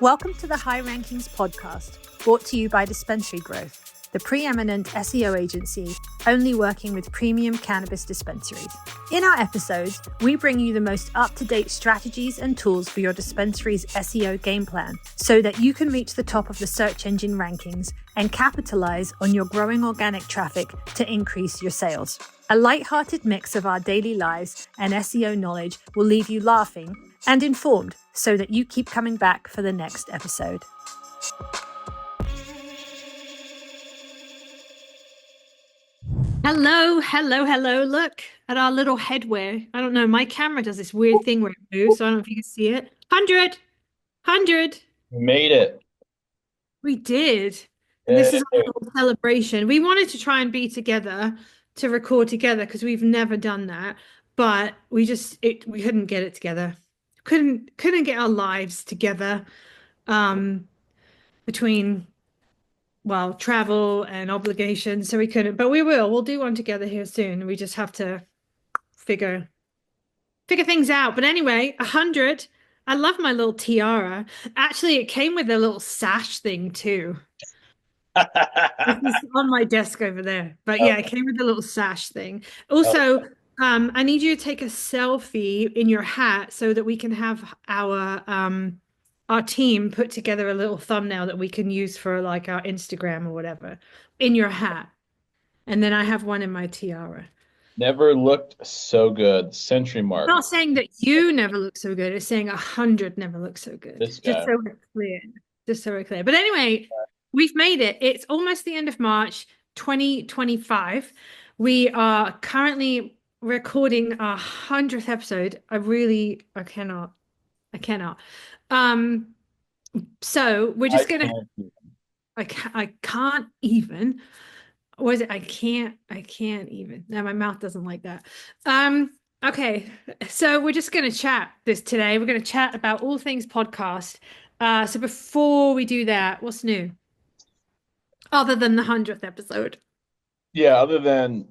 Welcome to the High-Rankings Podcast, brought to you by Dispensary-Growth, the preeminent SEO agency only working with premium cannabis dispensaries. In our episodes, we bring you the most up-to-date strategies and tools for your dispensary's SEO game plan so that you can reach the top of the search engine rankings and capitalize on your growing organic traffic to increase your sales. A light-hearted mix of our daily lives and SEO knowledge will leave you laughing and informed so that you keep coming back for the next episode. Hello. Look at our little headwear. I don't know. My camera does this weird thing where it moves, so I don't know if you can see it. 100. We made it. We did. And this is our little celebration. We wanted to try and be together to record together because we've never done that, but we couldn't get it together. Couldn't get our lives together between travel and obligations, so we couldn't, but we'll do one together here soon. We just have to figure things out. But anyway, 100. I love my little tiara. Actually, it came with a little sash thing too. It's on my desk over there. But yeah, it came with a little sash thing. Also, I need you to take a selfie in your hat so that we can have our team put together a little thumbnail that we can use for like our Instagram or whatever in your hat. And then I have one in my tiara. Never looked so good. Century mark. I'm not saying that you never look so good. It's saying 100 never look so good. This guy. Just so we're clear. But anyway, we've made it. It's almost the end of March 2025. We are currently recording our 100th episode. I cannot. So we're just gonna. I can't even. What is it? I can't even. No, my mouth doesn't like that. Okay, so we're just gonna chat today. We're gonna chat about all things podcast. So before we do that, what's new? Other than the 100th episode. Yeah, other than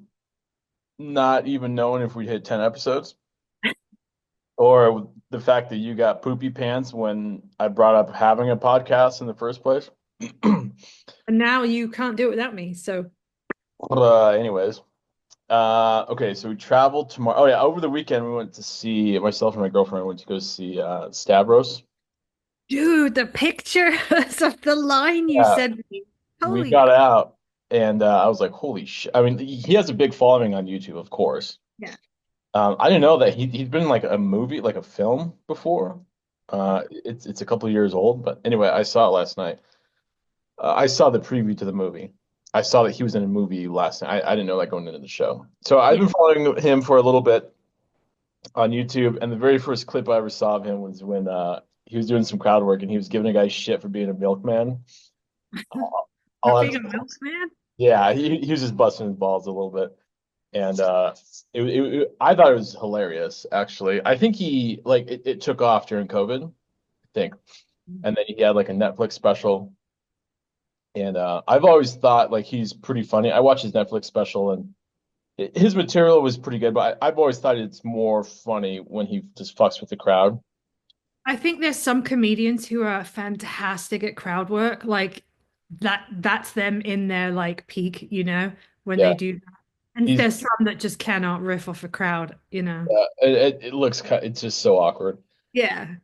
not even knowing if we'd hit 10 episodes. Or the fact that you got poopy pants when I brought up having a podcast in the first place. And now you can't do it without me, so. Anyways. Okay, so we traveled tomorrow. Oh yeah, over the weekend we went to see, myself and my girlfriend went to go see Stavros. Dude, the pictures of the line you sent me. We got out and I was like, holy shit. I mean, he has a big following on YouTube, of course. Yeah. I didn't know that he'd been in like a movie, like a film before. It's a couple of years old, but anyway, I saw it last night. I saw the preview to the movie. I saw that he was in a movie last night. I didn't know that going into the show. So I've been following him for a little bit on YouTube, and the very first clip I ever saw of him was when he was doing some crowd work and he was giving a guy shit for being a milkman. Being a milkman? Yeah, he was just busting his balls a little bit. And I thought it was hilarious, actually. I think it took off during COVID, I think. And then he had like a Netflix special. And I've always thought like he's pretty funny. I watched his Netflix special and his material was pretty good, but I've always thought it's more funny when he just fucks with the crowd. I think there's some comedians who are fantastic at crowd work. Like that's them in their like peak, when they do that. And there's some that just cannot riff off a crowd, Yeah, it's just so awkward. Yeah.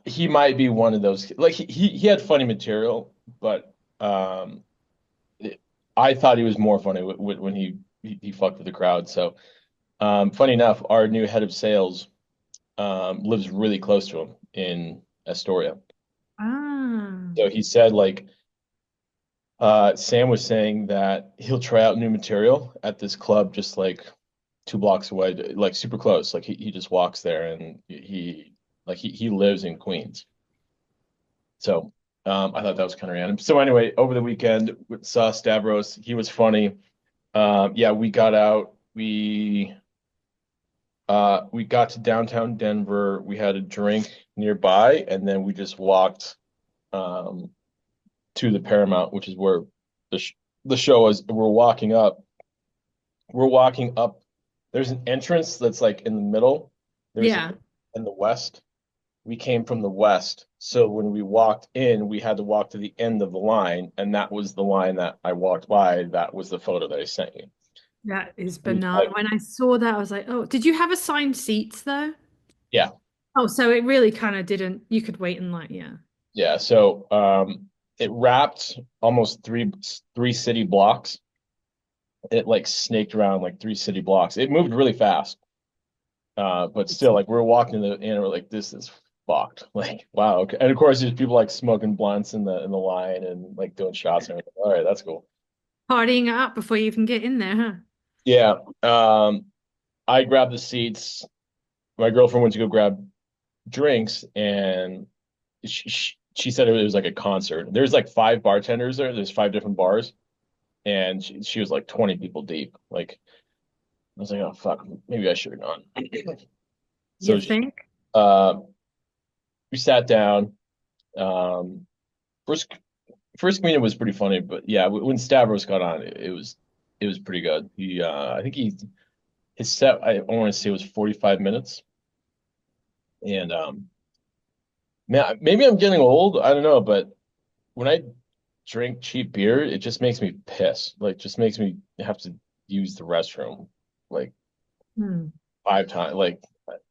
He might be one of those. Like he had funny material, but I thought he was more funny when he fucked with the crowd. So funny enough, our new head of sales lives really close to him in Astoria. So he said like Sam was saying that he'll try out new material at this club just like 2 blocks away, like super close. Like he just walks there and he lives in Queens. So I thought that was kind of random. So anyway, over the weekend we saw Stavros. He was funny. We got out. We got to downtown Denver. We had a drink nearby, and then we just walked to the Paramount, which is where the show was. We're walking up. There's an entrance that's like in the middle. There's in the west. we came from the west. So when we walked in, we had to walk to the end of the line, and that was the line that I walked by. That was the photo that I sent you. That is It was banana. like, When I saw that, I was like, oh, did you have assigned seats though? yeah, Oh, so it really kind of didn't, you could wait in line, yeah. yeah. So it wrapped almost three city blocks. It like snaked around like three city blocks. It moved really fast. But still, like we're walking and we're like, this is fucked. Like, wow. Okay. And of course, there's people like smoking blunts in the line and like doing shots and everything. All right, that's cool. Partying it up before you even get in there, huh? Yeah. I grabbed the seats. My girlfriend went to go grab drinks, and she said it was like a concert. There's like five bartenders there. There's five different bars, and she was like 20 people deep. Like, I was like, oh fuck, maybe I should have gone. You So think? uh, we sat down. Um, first first communion was pretty funny, but yeah, when Stavros got on, it was pretty good. I think his set I want to say was 45 minutes, and man, maybe I'm getting old. I don't know, but when I drink cheap beer, it just makes me piss. Like, just makes me have to use the restroom like Hmm. five times. Like,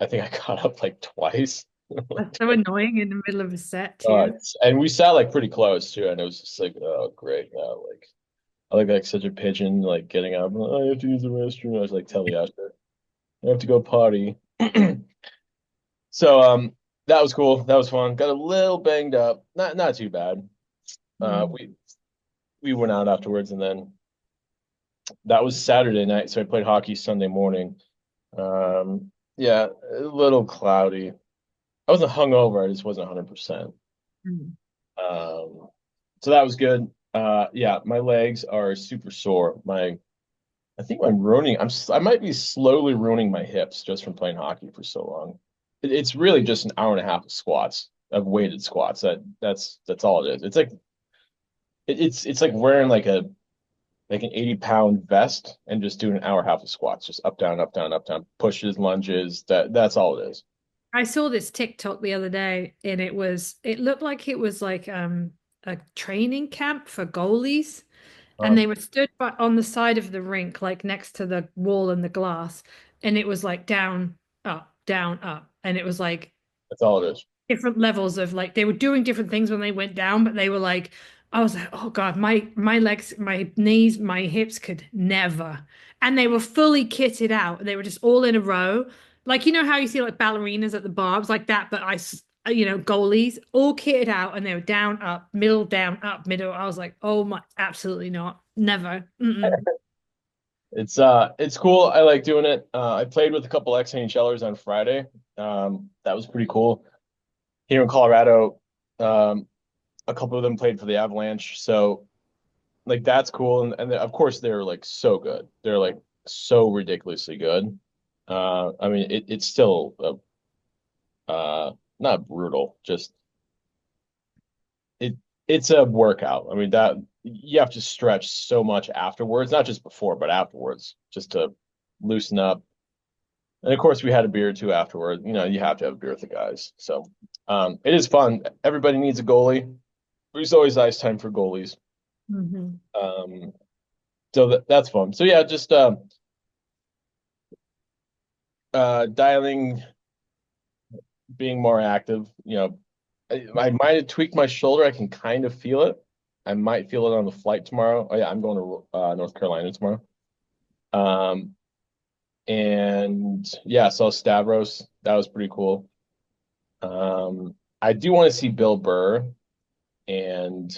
I think I got up like twice. That's so annoying in the middle of a set Uh, too. and we sat like pretty close too, and it was just like, oh great, now like I look like such a pigeon, like getting up. Oh, I have to use the restroom. I was like, tell the usher, I have to go potty. So that was cool. That was fun. Got a little banged up. Not too bad. Uh, Hmm. we we went out afterwards, and then that was Saturday night. So I played hockey Sunday morning. Yeah, a little cloudy. I wasn't hungover. I just wasn't 100%. Hmm. Um, so that was good. Yeah, my legs are super sore. I think I might be slowly ruining my hips just from playing hockey for so long. It's really just an hour and a half of squats, of weighted squats. That's all it is. It's like it's like wearing like an 80-pound vest and just doing an hour and a half of squats, just up, down, up, down, up, down, pushes, lunges. That's all it is. I saw this TikTok the other day and it looked like it was like a training camp for goalies. And Um, they were stood on the side of the rink, like next to the wall and the glass. And it was like down, up, down, up. And it was like that's all it is. different levels of like they were doing different things when they went down, but they were like, I was like, oh God, my legs, my knees, my hips could never. And they were fully kitted out. They were just all in a row. Like you know how you see like ballerinas at the bar, it was like that, but goalies all kitted out and they were down, up, middle. I was like, oh my, absolutely not. Never. Mm-mm. It's cool. I like doing it. I played with a couple ex-NHLers on Friday. That was pretty cool. Here in Colorado, um, a couple of them played for the Avalanche, so like that's cool. And of course they're like so good. They're like so ridiculously good. I mean it's still not brutal, just it it's a workout. I mean that you have to stretch so much afterwards, not just before, but afterwards, just to loosen up. And of course, we had a beer or two afterward. You know, you have to have a beer with the guys. So it is fun. Everybody needs a goalie. There's always ice time for goalies. Mhm. Um, so that's fun. So yeah, just dialing, being more active. You know, I might have tweaked my shoulder. I can kind of feel it. I might feel it on the flight tomorrow. Oh yeah, I'm going to North Carolina tomorrow. Um, and yeah, saw Stavros. That was pretty cool. I do want to see Bill Burr, and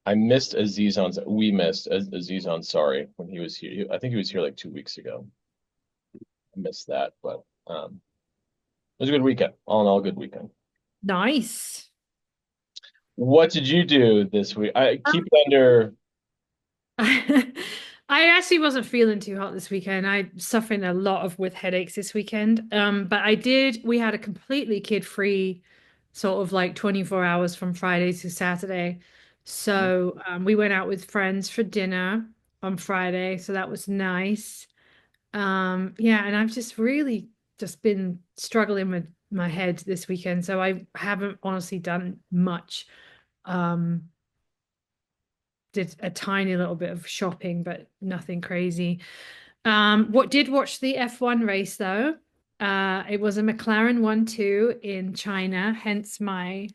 we missed Aziz Ansari when he was here. I think he was here like 2 weeks ago. I missed that, but it was a good weekend. All in all, good weekend. Nice. What did you do this week? I keep it under. I actually wasn't feeling too hot this weekend. I'm suffering a lot of with headaches this weekend. But we had a completely kid-free sort of like 24 hours from Friday to Saturday. So we went out with friends for dinner on Friday, so that was nice. Yeah, and I've just really just been struggling with my head this weekend, so I haven't honestly done much. Um, did a tiny little bit of shopping, but nothing crazy. What did watch the F1 race though? It was a McLaren 1-2 in China, hence my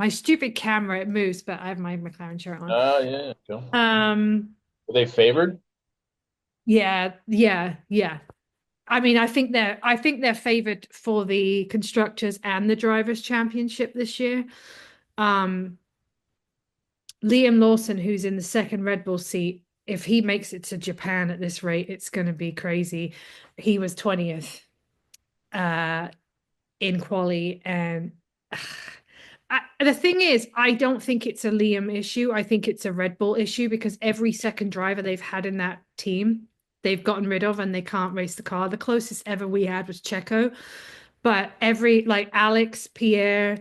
stupid camera, it moves, but I have my McLaren shirt on. Yeah, cool. Um, Were they favored? yeah, yeah, yeah. I mean, I think they're favored for the constructors and the drivers' championship this year. Um, Liam Lawson, who's in the second Red Bull seat, if he makes it to Japan at this rate, it's going to be crazy. He was 20th uh, in quali, and the thing is, I don't think it's a Liam issue. I think it's a Red Bull issue because every second driver they've had in that team, they've gotten rid of and they can't race the car. The closest ever we had was Checo, but every like Alex, Pierre,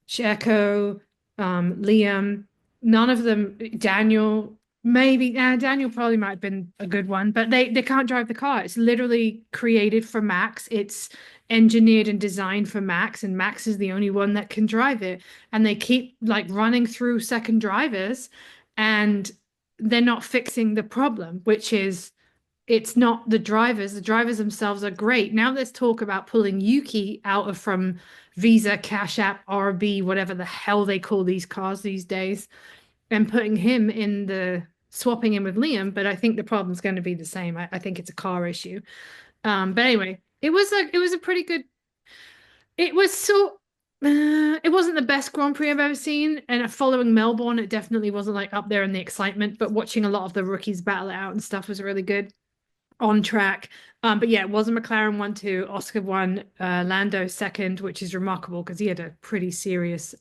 Checo, Liam, none of them, Daniel, maybe Daniel probably might have been a good one, but they can't drive the car. It's literally created for Max. It's engineered and designed for Max, and Max is the only one that can drive it. And they keep like running through second drivers, and they're not fixing the problem, which is it's not the drivers. The drivers themselves are great. Now let's talk about pulling Yuki out of from Visa, Cash App, RB, whatever the hell they call these cars these days, and putting him in the swapping him with Liam. But I think the problem's going to be the same. I think it's a car issue. But anyway, it was a pretty good. It was so. It wasn't the best Grand Prix I've ever seen, and following Melbourne, it definitely wasn't like up there in the excitement. But watching a lot of the rookies battle it out and stuff was really good on track. But yeah, it was a McLaren 1-2. Oscar won, Lando second, which is remarkable because he had a pretty serious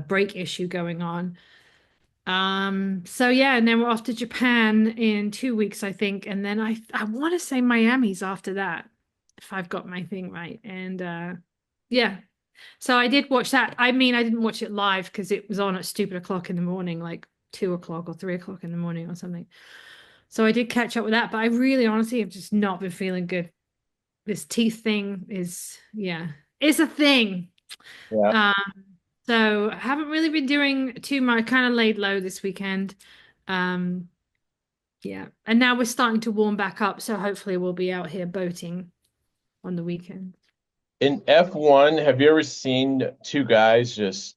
brake issue going on. So yeah, and then we're off to Japan in 2 weeks, I think, and then I want to say Miami's after that, if I've got my thing right. And yeah, so I did watch that. I mean, I didn't watch it live because it was on at stupid o'clock in the morning, like 2 o'clock or 3 o'clock in the morning or something. So I did catch up with that, but I really honestly have just not been feeling good. This teeth thing is, yeah, it's a thing. Yeah. Um, so I haven't really been doing too much, kind of laid low this weekend. Um, yeah. And now we're starting to warm back up, so hopefully we'll be out here boating on the weekend. In F1, have you ever seen two guys just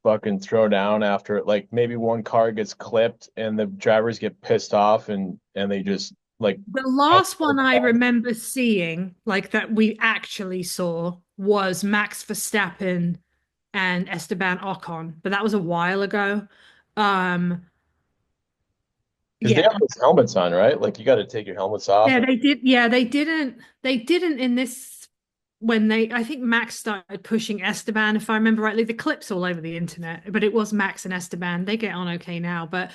fucking throw down after like maybe one car gets clipped and the drivers get pissed off and they just like The last one I remember seeing, like that we actually saw, was Max Verstappen and Esteban Ocon, but that was a while ago. Um, because they yeah, have those helmets on, right? Like you got to take your helmets off. yeah, they did. Yeah, they didn't. They didn't in this when they. I think Max started pushing Esteban, if I remember rightly. The clips all over the internet, but it was Max and Esteban. They get on okay now, but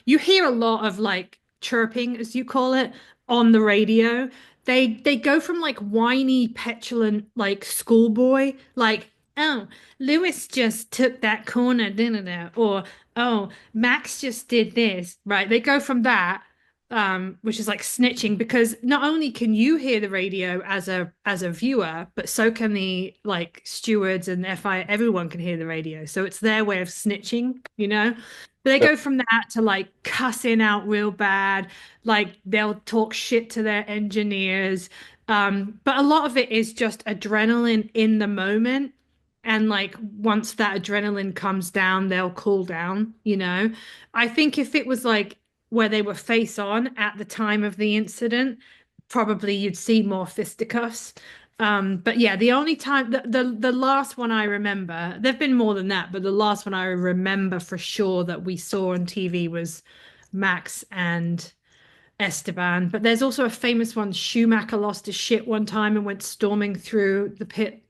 you hear a lot of like chirping, as you call it, on the radio. They go from like whiny, petulant, like schoolboy, like oh, Lewis just took that corner, didn't it? Or oh, Max just did this, right? They go from that which is like snitching because not only can you hear the radio as a viewer, but so can the like stewards and FI, everyone can hear the radio. So it's their way of snitching, you know? But they go from that to like cussing out real bad, like they'll talk shit to their engineers. But a lot of it is just adrenaline in the moment. And like once that adrenaline comes down, they'll cool down, you know? I think if it was like where they were face on at the time of the incident, probably you'd see more fisticuffs. But yeah, the only time the last one I remember, there've been more than that, but the last one I remember for sure that we saw on TV was Max and Esteban. But there's also a famous one. Schumacher lost his shit one time and went storming through the pit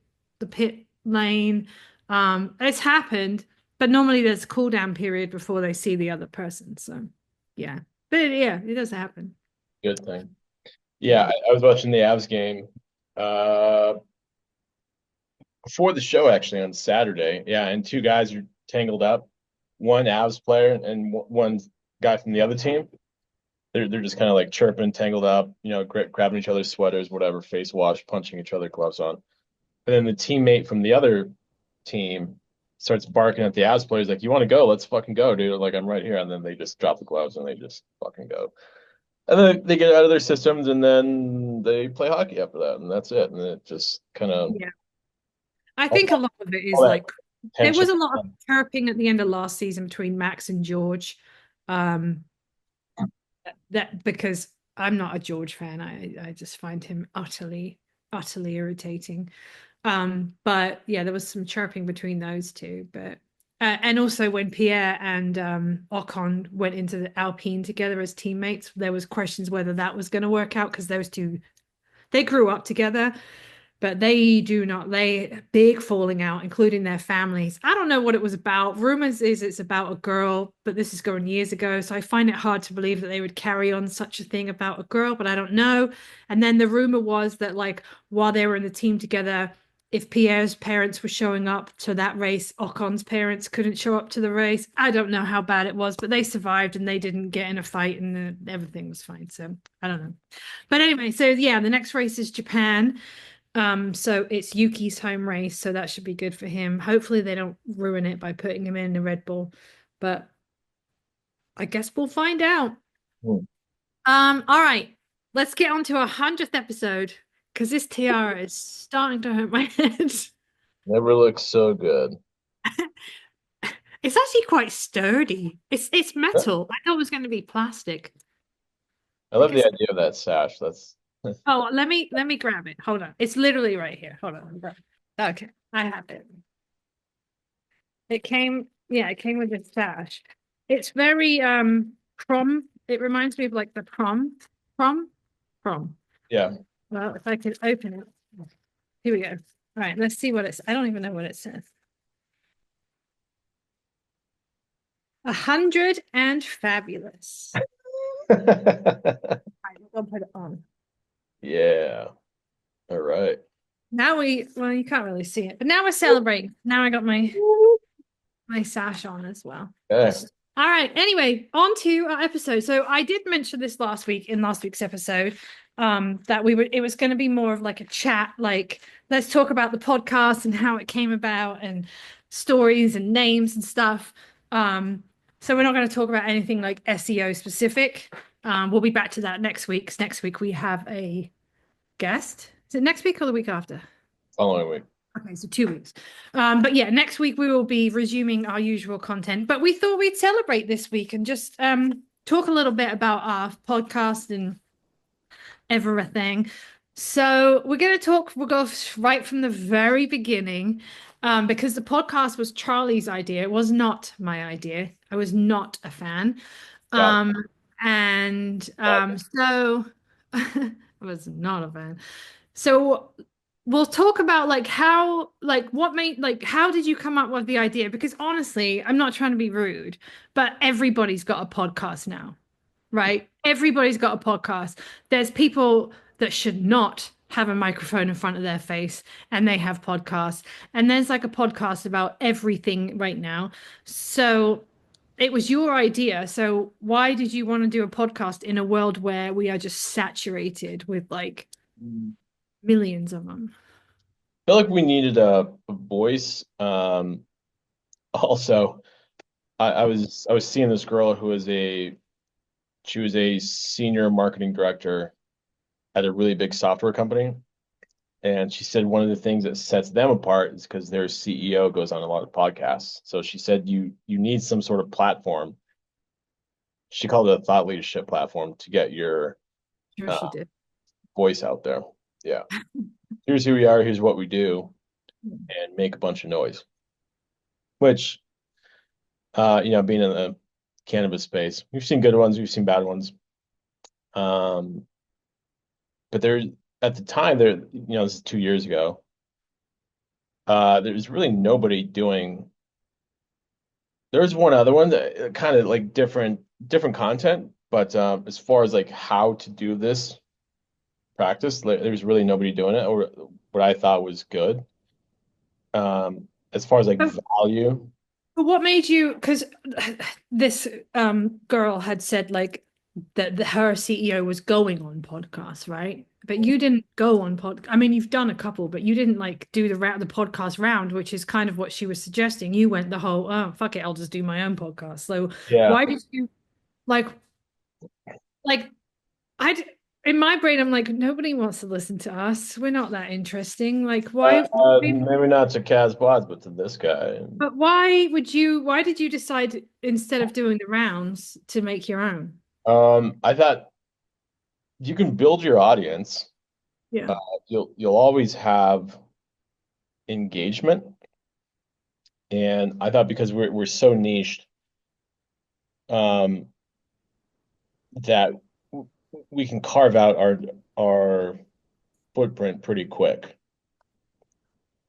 lane. It's happened, but normally there's a cool down period before they see the other person. So yeah, but yeah, it does happen. Good thing. Yeah, Yeah. I was watching the Avs game uh before the show actually on Saturday. Yeah, and two guys are tangled up, one Avs player and one guy from the other team. they're just kind of like chirping, tangled up, grabbing each other's sweaters, whatever, face wash, punching each other, gloves on. And then the teammate from the other team starts barking at the Avs players like, "You want to go? Let's fucking go, dude! Like I'm right here." And then they just drop the gloves and they just fucking go. And then they get out of their systems and then they play hockey after that, and that's it. And it just kind of Yeah. I all, think a lot of it all is that like there tension. was a lot of chirping at the end of last season between Max and George. Um, that because I'm not a George fan. I just find him utterly irritating. But yeah, there was some chirping between those two. But and also when Pierre and Ocon went into the Alpine together as teammates, there was questions whether that was going to work out because those two they grew up together, but they do not. They big falling out, including their families. I don't know what it was about. Rumors is it's about a girl, but this is going years ago, so I find it hard to believe that they would carry on such a thing about a girl, but I don't know. And then the rumor was that like while they were in the team together, if Pierre's parents were showing up to that race, Ocon's parents couldn't show up to the race. I don't know how bad it was, but they survived and they didn't get in a fight and everything was fine. So I don't know. But anyway, so yeah, the next race is Japan. So it's Yuki's home race, so that should be good for him. Hopefully they don't ruin it by putting him in the Red Bull, but I guess we'll find out. Hmm. All right, let's get on to our 100th episode because this tiara is starting to hurt my head. Never looks so good. It's actually quite sturdy. It's metal. I thought it was going to be plastic. I I love the guess. idea of that sash. That's Oh, let me grab it. Hold on. It's literally right here. Hold on. Okay, I have it. It came with a sash. It's very prom. It reminds me of like the prom, prom. yeah. Well, if I could open it. Here we go. All right, let's see what it's. I don't even know what it says. 100 and fabulous. All right, I'll put it on. Yeah. All right. Now well, you can't really see it, but now we're celebrating. Now I got my sash on as well. Okay. All right. Anyway, on to our episode. So I did mention this last week in last week's episode, that it was going to be more of like a chat, like let's talk about the podcast and how it came about and stories and names and stuff. So we're not going to talk about anything like SEO specific. We'll be back to that next week. 'Cause next week we have a guest. Is it next week or the week after? Following week. Okay, so 2 weeks. But yeah, next week we will be resuming our usual content. But we thought we'd celebrate this week and just talk a little bit about our podcast and everything. So we're going to talk, we'll go right from the very beginning, because the podcast was Charlie's idea. It was not my idea. I was not a fan. Got Um, and so I was not a fan. So we'll talk about like how like what made like how did you come up with the idea? Because honestly, I'm not trying to be rude, but everybody's got a podcast now, right? Everybody's got a podcast. There's people that should not have a microphone in front of their face and they have podcasts. And there's like a podcast about everything right now. So it was your idea. So why did you want to do a podcast in a world where we are just saturated with like it. millions of them? Feel like we needed a voice. Also, I was seeing this girl who was she was a senior marketing director at a really big software company, and she said one of the things that sets them apart is because their CEO goes on a lot of podcasts. So she said you need some sort of platform. She called it a thought leadership platform to get your Sure, uh, she did. voice out there. Yeah, here's who we are. Here's what we do, and make a bunch of noise. Which being in the cannabis space, we've seen good ones, we've seen bad ones. Um, but there, at the time, this is 2 years ago. There's really nobody doing. There's one other one that kind of like different content, but as far as like how to do this practice, like, there's really nobody doing it, or what I thought was good. As far as like But value, what made you? Because this girl had said like that her CEO was going on podcasts, right? But you didn't go on pod. I mean, you've done a couple, but you didn't like do the podcast round, which is kind of what she was suggesting. You went the whole, oh, fuck it, I'll just do my own podcast. So Yeah. why did you like like I in my brain, I'm like, nobody wants to listen to us. We're not that interesting. Like, Maybe not to Kaz Bods, but to this guy. but why did you decide instead of doing the rounds to make your own? I thought you can build your audience. Yeah. Uh, you'll always have engagement, and I thought because we're so niched, um, that we can carve out our footprint pretty quick.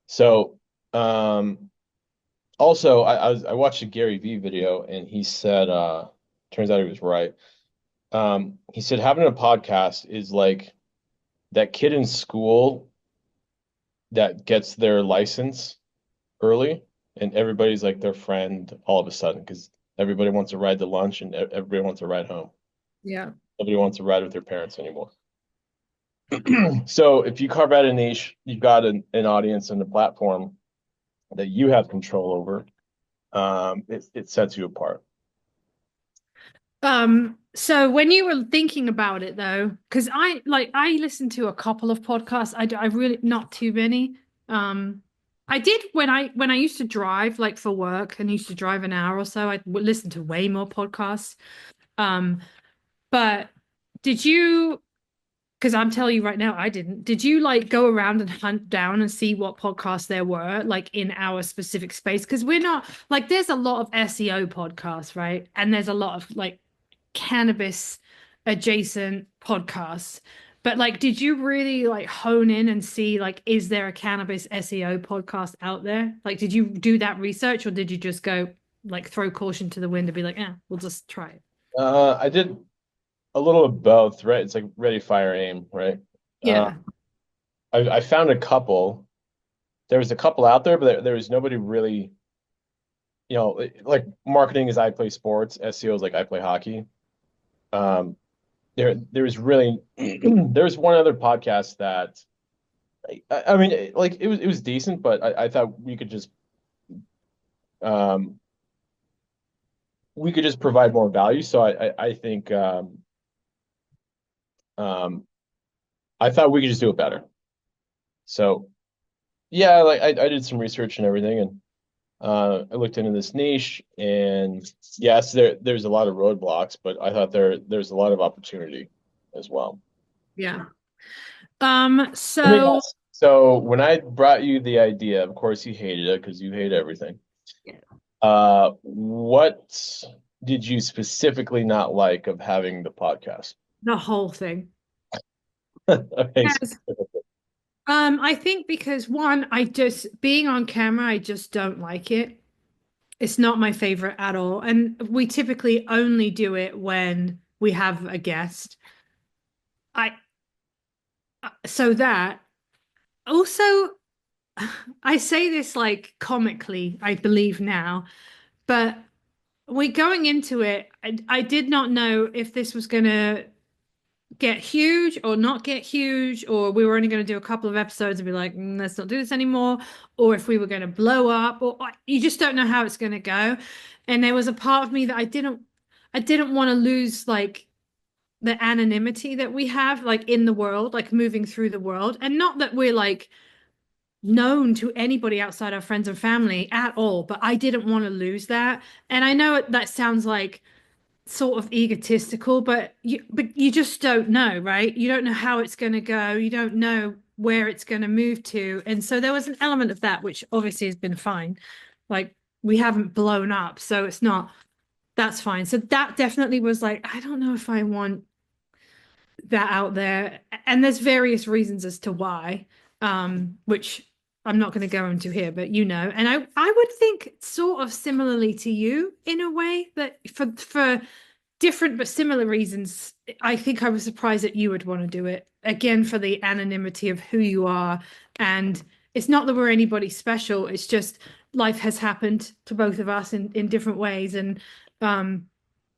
So, also I watched a Gary Vee video and he said, turns out he was right. He said having a podcast is like that kid in school that gets their license early and everybody's like their friend all of a sudden because everybody wants to ride to lunch and everybody wants to ride home. Yeah. Nobody wants to ride with their parents anymore. So if you carve out a niche, you've got an audience and a platform that you have control over. It sets you apart. So when you were thinking about it though, because I listened to a couple of podcasts. I really not too many. I did when I used to drive like for work and used to drive an hour or so, I would listen to way more podcasts. Um, but did you, because I'm telling you right now, I didn't. Did you like go around and hunt down and see what podcasts there were like in our specific space? Because we're not like there's a lot of SEO podcasts, right? And there's a lot of like cannabis adjacent podcasts. But like, did you really like hone in and see like, is there a cannabis SEO podcast out there? Like, did you do that research or did you just go like throw caution to the wind and be like, yeah, we'll just try it? I did a little of both, right? It's like ready, fire, aim, right? Uh, Yeah. I found a couple. There was a couple out there, but there was nobody really, like marketing is I play sports, SEO is like I play hockey. Um, there was really there was one other podcast that I mean like it was decent, but I thought um we could just provide more value. So I think um I thought we could just do it better. So yeah, like I did some research and everything, and I looked into this niche, and yes, there's a lot of roadblocks, but I thought there's a lot of opportunity as well. Yeah. Let me So ask. So when I brought you the idea, of course you hated it because you hate everything. What did you specifically not like of having the podcast? the whole thing. Okay, Yes. I think because one, I just being on camera, I just don't like it. It's not my favorite at all. And we typically only do it when we have a guest. I so that also I say this like comically, I believe now, but we going into it, I did not know if this was gonna get huge or not get huge, or we were only going to do a couple of episodes and be like, let's not do this anymore, or if we were going to blow up, or you just don't know how it's going to go. And there was a part of me that I didn't want to lose like the anonymity that we have like in the world, like moving through the world, and not that we're like known to anybody outside our friends and family at all, but I didn't want to lose that. And I know that sounds like sort of egotistical, but you just don't know, right? You don't know how it's going to go. You don't know where it's going to move to. And so there was an element of that, which obviously has been fine. Like we haven't blown up, so it's not, that's fine. So that definitely was like, I don't know if I want that out there. And there's various reasons as to why, which I'm not going to go into here, but you know, and I would think sort of similarly to you in a way that for different but similar reasons, I think I was surprised that you would want to do it again for the anonymity of who you are. And it's not that we're anybody special, it's just life has happened to both of us in different ways. And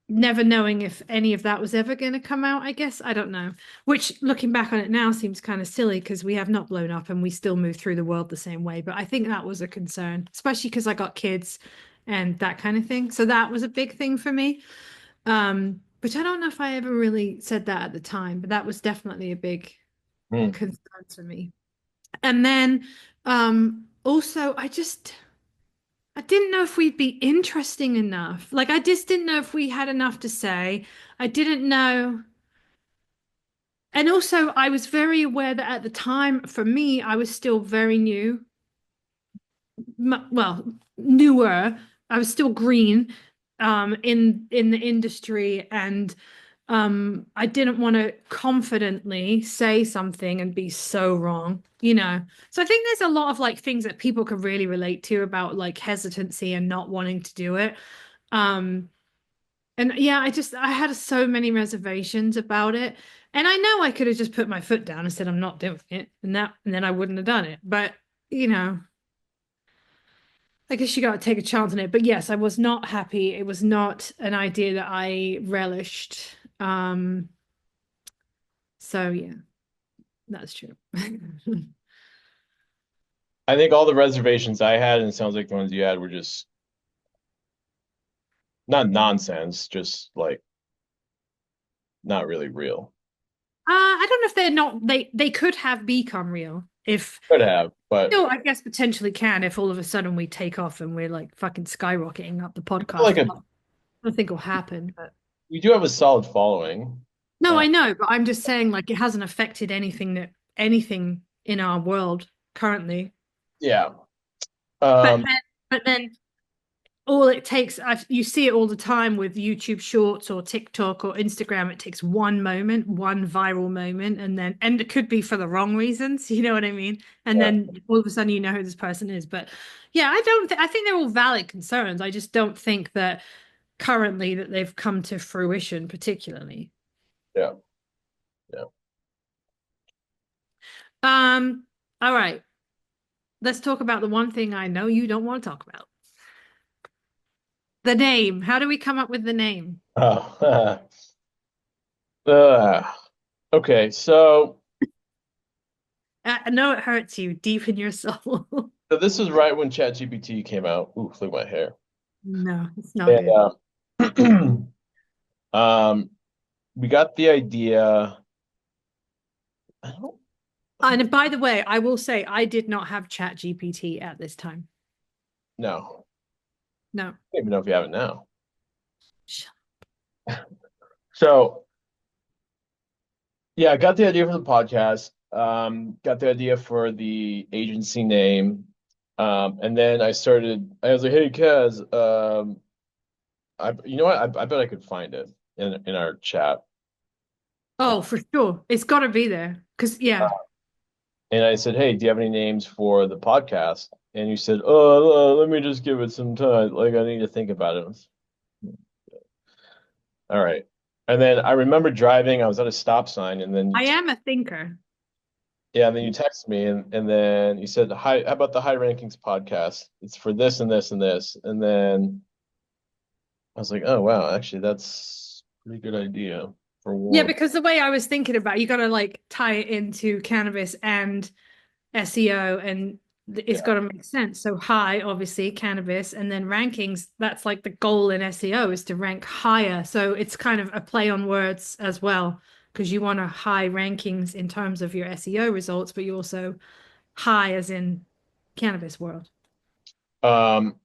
never knowing if any of that was ever going to come out, I guess. I don't know. Which, looking back on it now, seems kind of silly because we have not blown up and we still move through the world the same way. But I think that was a concern, especially because I got kids and that kind of thing. So that was a big thing for me. Which I don't know if I ever really said that at the time, but that was definitely a big Hmm. concern for me. And then also I didn't know if we'd be interesting enough. Like I just didn't know if we had enough to say. I didn't know. And also I was very aware that at the time for me I was still very new. Well, newer. I was still green in the industry and I didn't want to confidently say something and be so wrong, you know. So I think there's a lot of like things that people can really relate to about like hesitancy and not wanting to do it. Um and yeah, I had so many reservations about it. And I know I could have just put my foot down and said I'm not doing it and then I wouldn't have done it. But, you know, I guess you got to take a chance on it. But yes, I was not happy. It was not an idea that I relished. So yeah, that's true. I think all the reservations I had, and it sounds like the ones you had, were just not nonsense, just like not really real. I don't know if they're not they could have become real if Could have, but still I guess potentially can if all of a sudden we take off and we're like fucking skyrocketing up the I feel like podcast. I don't think will happen, but we do have a solid following. no, Uh, I know, but I'm just saying like it hasn't affected anything in our world currently. yeah. But Um, then all it takes you see it all the time with YouTube shorts or TikTok or Instagram. It takes one moment, one viral moment, and it could be for the wrong reasons, you know what I mean? And yeah. then all of a sudden you know who this person is. But yeah, I think they're all valid concerns. I just don't think that currently that they've come to fruition particularly. Yeah. Yeah. um all right, let's talk about the one thing I know you don't want to talk about. The name. How do we come up with the name? Oh, uh, okay. So, I know it hurts you deep in your soul. so this is right when ChatGPT came out. Ooh, look at my hair. No, it's not good. And um, we got the idea. I don't And by the way, I will say I did not have Chat GPT at this time. know. No. I don't even know if you have it now. So, yeah, I got the idea for the podcast. Got the idea for the agency name. And then I was like, hey, Kaz, you know what? I bet I could find it in our chat. Oh, for sure. It's got to be there. Because, yeah. And I said, hey, do you have any names for the podcast? And you said, oh, let me just give it some time. Like, I need to think about it. All right. And then I remember driving, I was at a stop sign, and then I am a thinker. yeah, and then you texted me, and then you said, hi, how about the High-Rankings podcast? It's for this and this and this. And then I was like, oh, wow, actually, that's a pretty good idea for Yeah, one. because the way I was thinking about it, you got to like tie it into cannabis and SEO, and it's Yeah. got to make sense. So high, obviously, cannabis, and then rankings. That's like the goal in SEO is to rank higher. So it's kind of a play on words as well, because you want a high rankings in terms of your SEO results, but you also high as in cannabis world. Um,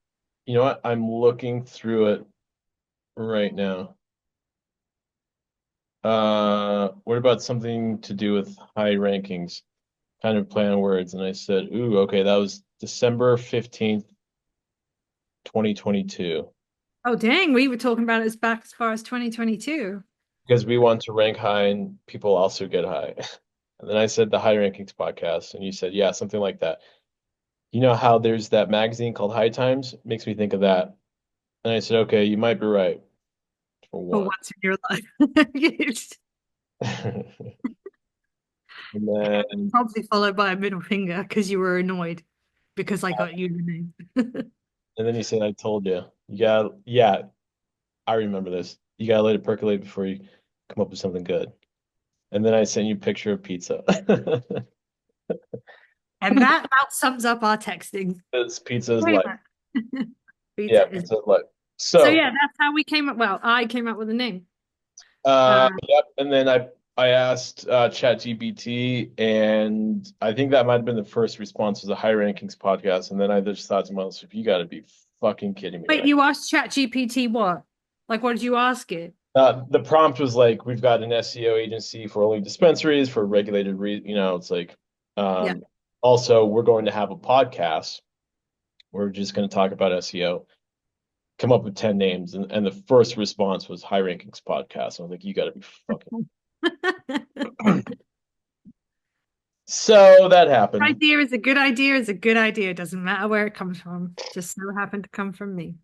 you know what? I'm looking through it right now. What about something to do with high rankings? Kind of play on words. And I said, ooh, okay, that was December 15th, 2022. Oh, dang, we were talking about it as back as far as 2022. Because we want to rank high and people also get high. And then I said the High Rankings podcast, and you said, yeah, something like that. You know how there's that magazine called High Times? Makes me think of that. And I said, okay, you might be right for For one. once in your life. And then Probably followed by a middle finger because you were annoyed because I got you the name. and then you said, I told you. Yeah, yeah, I remember this. You gotta let it percolate before you come up with something good. And then I sent you a picture of pizza. And that about sums up our texting. This pizza is Pretty life. much. Yeah, Pizza is. pizza is life. So So, yeah, that's how we came up. Well, I came up with a name. yep. And then I asked ChatGPT, and I think that might have been the first response was a High-Rankings podcast. And then I just thought to myself, you got to be fucking kidding me Wait, right you asked ChatGPT what? Like, what did you ask it? The prompt was like, we've got an SEO agency for only dispensaries for regulated it's like, Yeah. um, also we're going to have a podcast. We're just going to talk about SEO, come up with 10 names. And the first response was High-Rankings Podcast. I was like, you got to be fucking. So that happened. Idea is a good idea is a good idea. It doesn't matter where it comes from. Just so happened to come from me.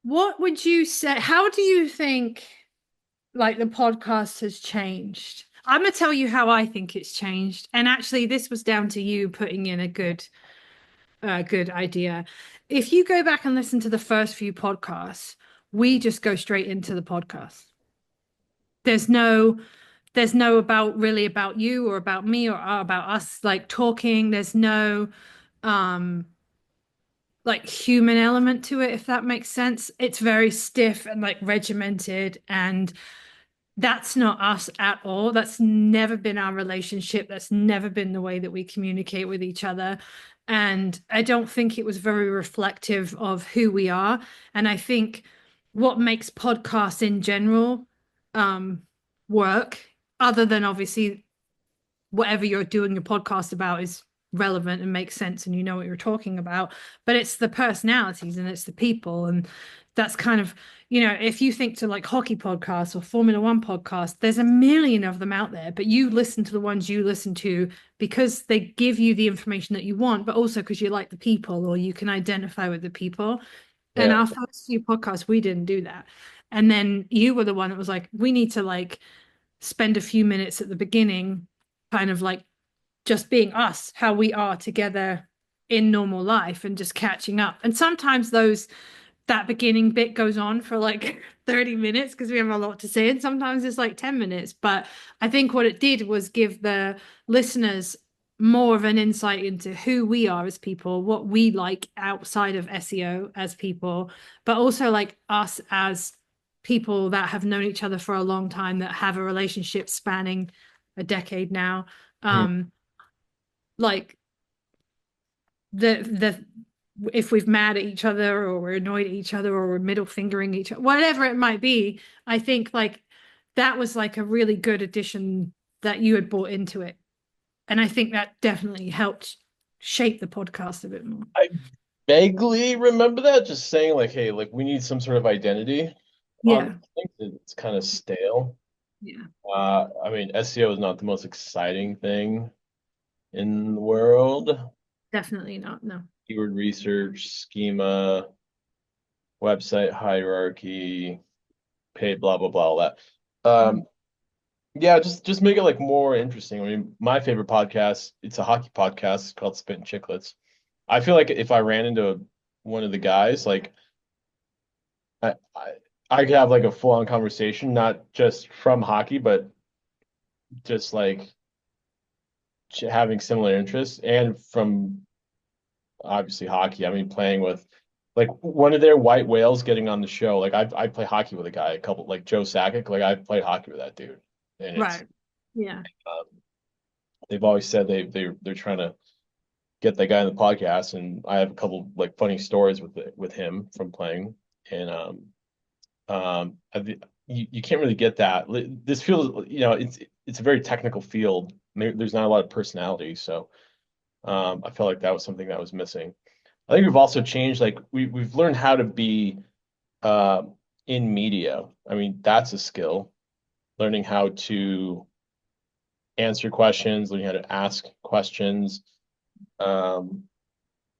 What would you say? How do you think like the podcast has changed? I'm gonna tell you how I think it's changed. And actually, this was down to you putting in a good idea. If you go back and listen to the first few podcasts, we just go straight into the podcast. There's no there's no about really about you or about me or about us like talking. There's no um like human element to it, if that makes sense. It's very stiff and like regimented, and that's not us at all. That's never been our relationship. That's never been the way that we communicate with each other. And I don't think it was very reflective of who we are. And I think what makes podcasts in general um, work, other than obviously whatever you're doing your podcast about is relevant and makes sense and you know what you're talking about, but it's the personalities and it's the people. And that's kind of, if you think to like hockey podcasts or Formula One podcasts, there's a million of them out there, but you listen to the ones you listen to because they give you the information that you want, but also because you like the people or you can identify with the people. And Yeah. our first few podcasts, we didn't do that. And then you were the one that was like, we need to like spend a few minutes at the beginning, kind of like just being us, how we are together in normal life and just catching up. And sometimes that beginning bit goes on for like 30 minutes because we have a lot to say. And sometimes it's like 10 minutes. But I think what it did was give the listeners more of an insight into who we are as people, what we like outside of SEO as people, but also like us as people that have known each other for a long time, that have a relationship spanning a decade now. Mhm. Like the if we've mad at each other or we're annoyed at each other or we're middle fingering each other, whatever it might be, I think like that was like a really good addition that you had brought into it. And I think that definitely helped shape the podcast a bit more. I vaguely remember that just saying like, hey, like we need some sort of identity on Yeah. things. It's kind of stale. Yeah. I mean, SEO is not the most exciting thing in the world. Definitely not. No. Keyword research, schema, website hierarchy, paid, blah blah blah, all that. Mm. Yeah, just make it like more interesting. I mean, my favorite podcast, it's a hockey podcast called Spit and Chicklets. I feel like if I ran into one of the guys, like I I, I could have like a full-on conversation, not just from hockey, but just like having similar interests and from obviously hockey. I mean, playing with like one of their white whales getting on the show. Like I play hockey with a guy, a couple like Joe Sakic. Like I played hockey with that dude, and it's Right. Yeah. um, they've always said they're trying to get that guy on the podcast, and I have a couple like funny stories with him from playing, and you can't really get that. This field, it's a very technical field. There's not a lot of personality, so I felt like that was something that was missing. I think we've also changed, like we've learned how to be uh, in media. I mean, that's a skill. Learning how to answer questions, learning how to ask questions. Um,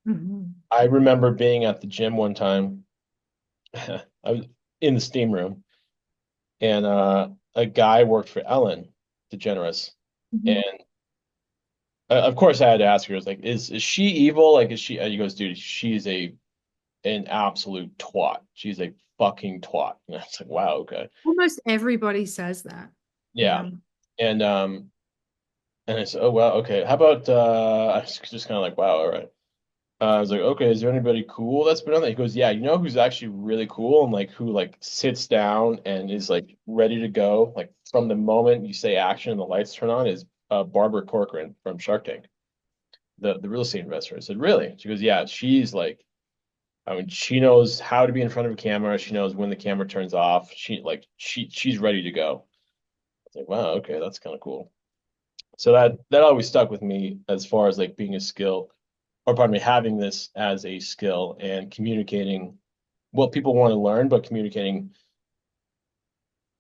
Mhm. I remember being at the gym one time. I was in the steam room, and a guy worked for Ellen DeGeneres, Mhm. and of course I had to ask her. I was like, "Is she evil? Like, is she?" And he goes, "Dude, she's an absolute twat. She's a fucking twat. And I was like, wow, okay. Almost everybody says that. Yeah. Yeah. And I said, oh wow, okay. How about I was just kind of like, wow, all right. I was like, okay, is there anybody cool that's been on that? He goes, yeah, you know who's actually really cool and like who like sits down and is like ready to go, like from the moment you say action and the lights turn on is Barbara Corcoran from Shark Tank, the real estate investor. I said, really? She goes, yeah, she's like, I mean, she knows how to be in front of a camera. She knows when the camera turns off. She's ready to go. I was like, wow, okay, that's kind of cool. So that always stuck with me as far as like being a skill, or pardon me, having this as a skill and communicating what people want to learn, but communicating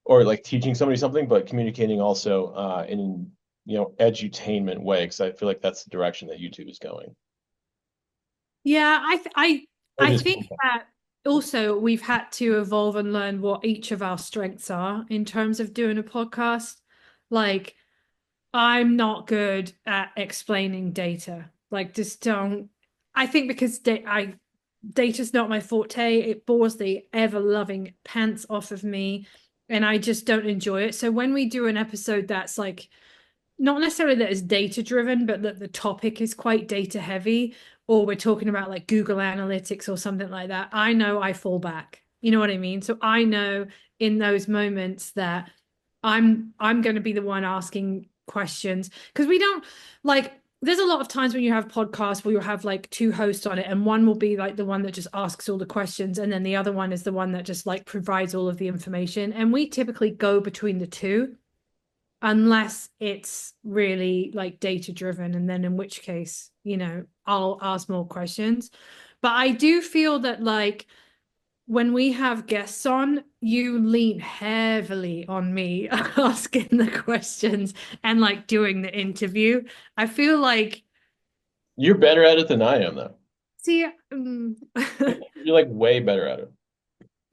or like teaching somebody something, but communicating also in edutainment way, because I feel like that's the direction that YouTube is going. Yeah, Or I just think that also we've had to evolve and learn what each of our strengths are in terms of doing a podcast. Like, I'm not good at explaining data. Like, just don't. I think because data's not my forte. It bores the ever-loving pants off of me, and I just don't enjoy it. So when we do an episode that's like not necessarily that it's data driven, but that the topic is quite data heavy, or we're talking about like Google Analytics or something like that, I know I fall back. You know what I mean? So I know in those moments that I'm going to be the one asking questions because we don't like there's a lot of times when you have podcasts where you'll have like two hosts on it, and one will be like the one that just asks all the questions, and then the other one is the one that just like provides all of the information. And we typically go between the two unless it's really like data driven, and then in which case, I'll ask more questions. But I do feel that like when we have guests on, you lean heavily on me asking the questions and like doing the interview. I feel like, you're better at it than I am, though. see, You're like way better at it.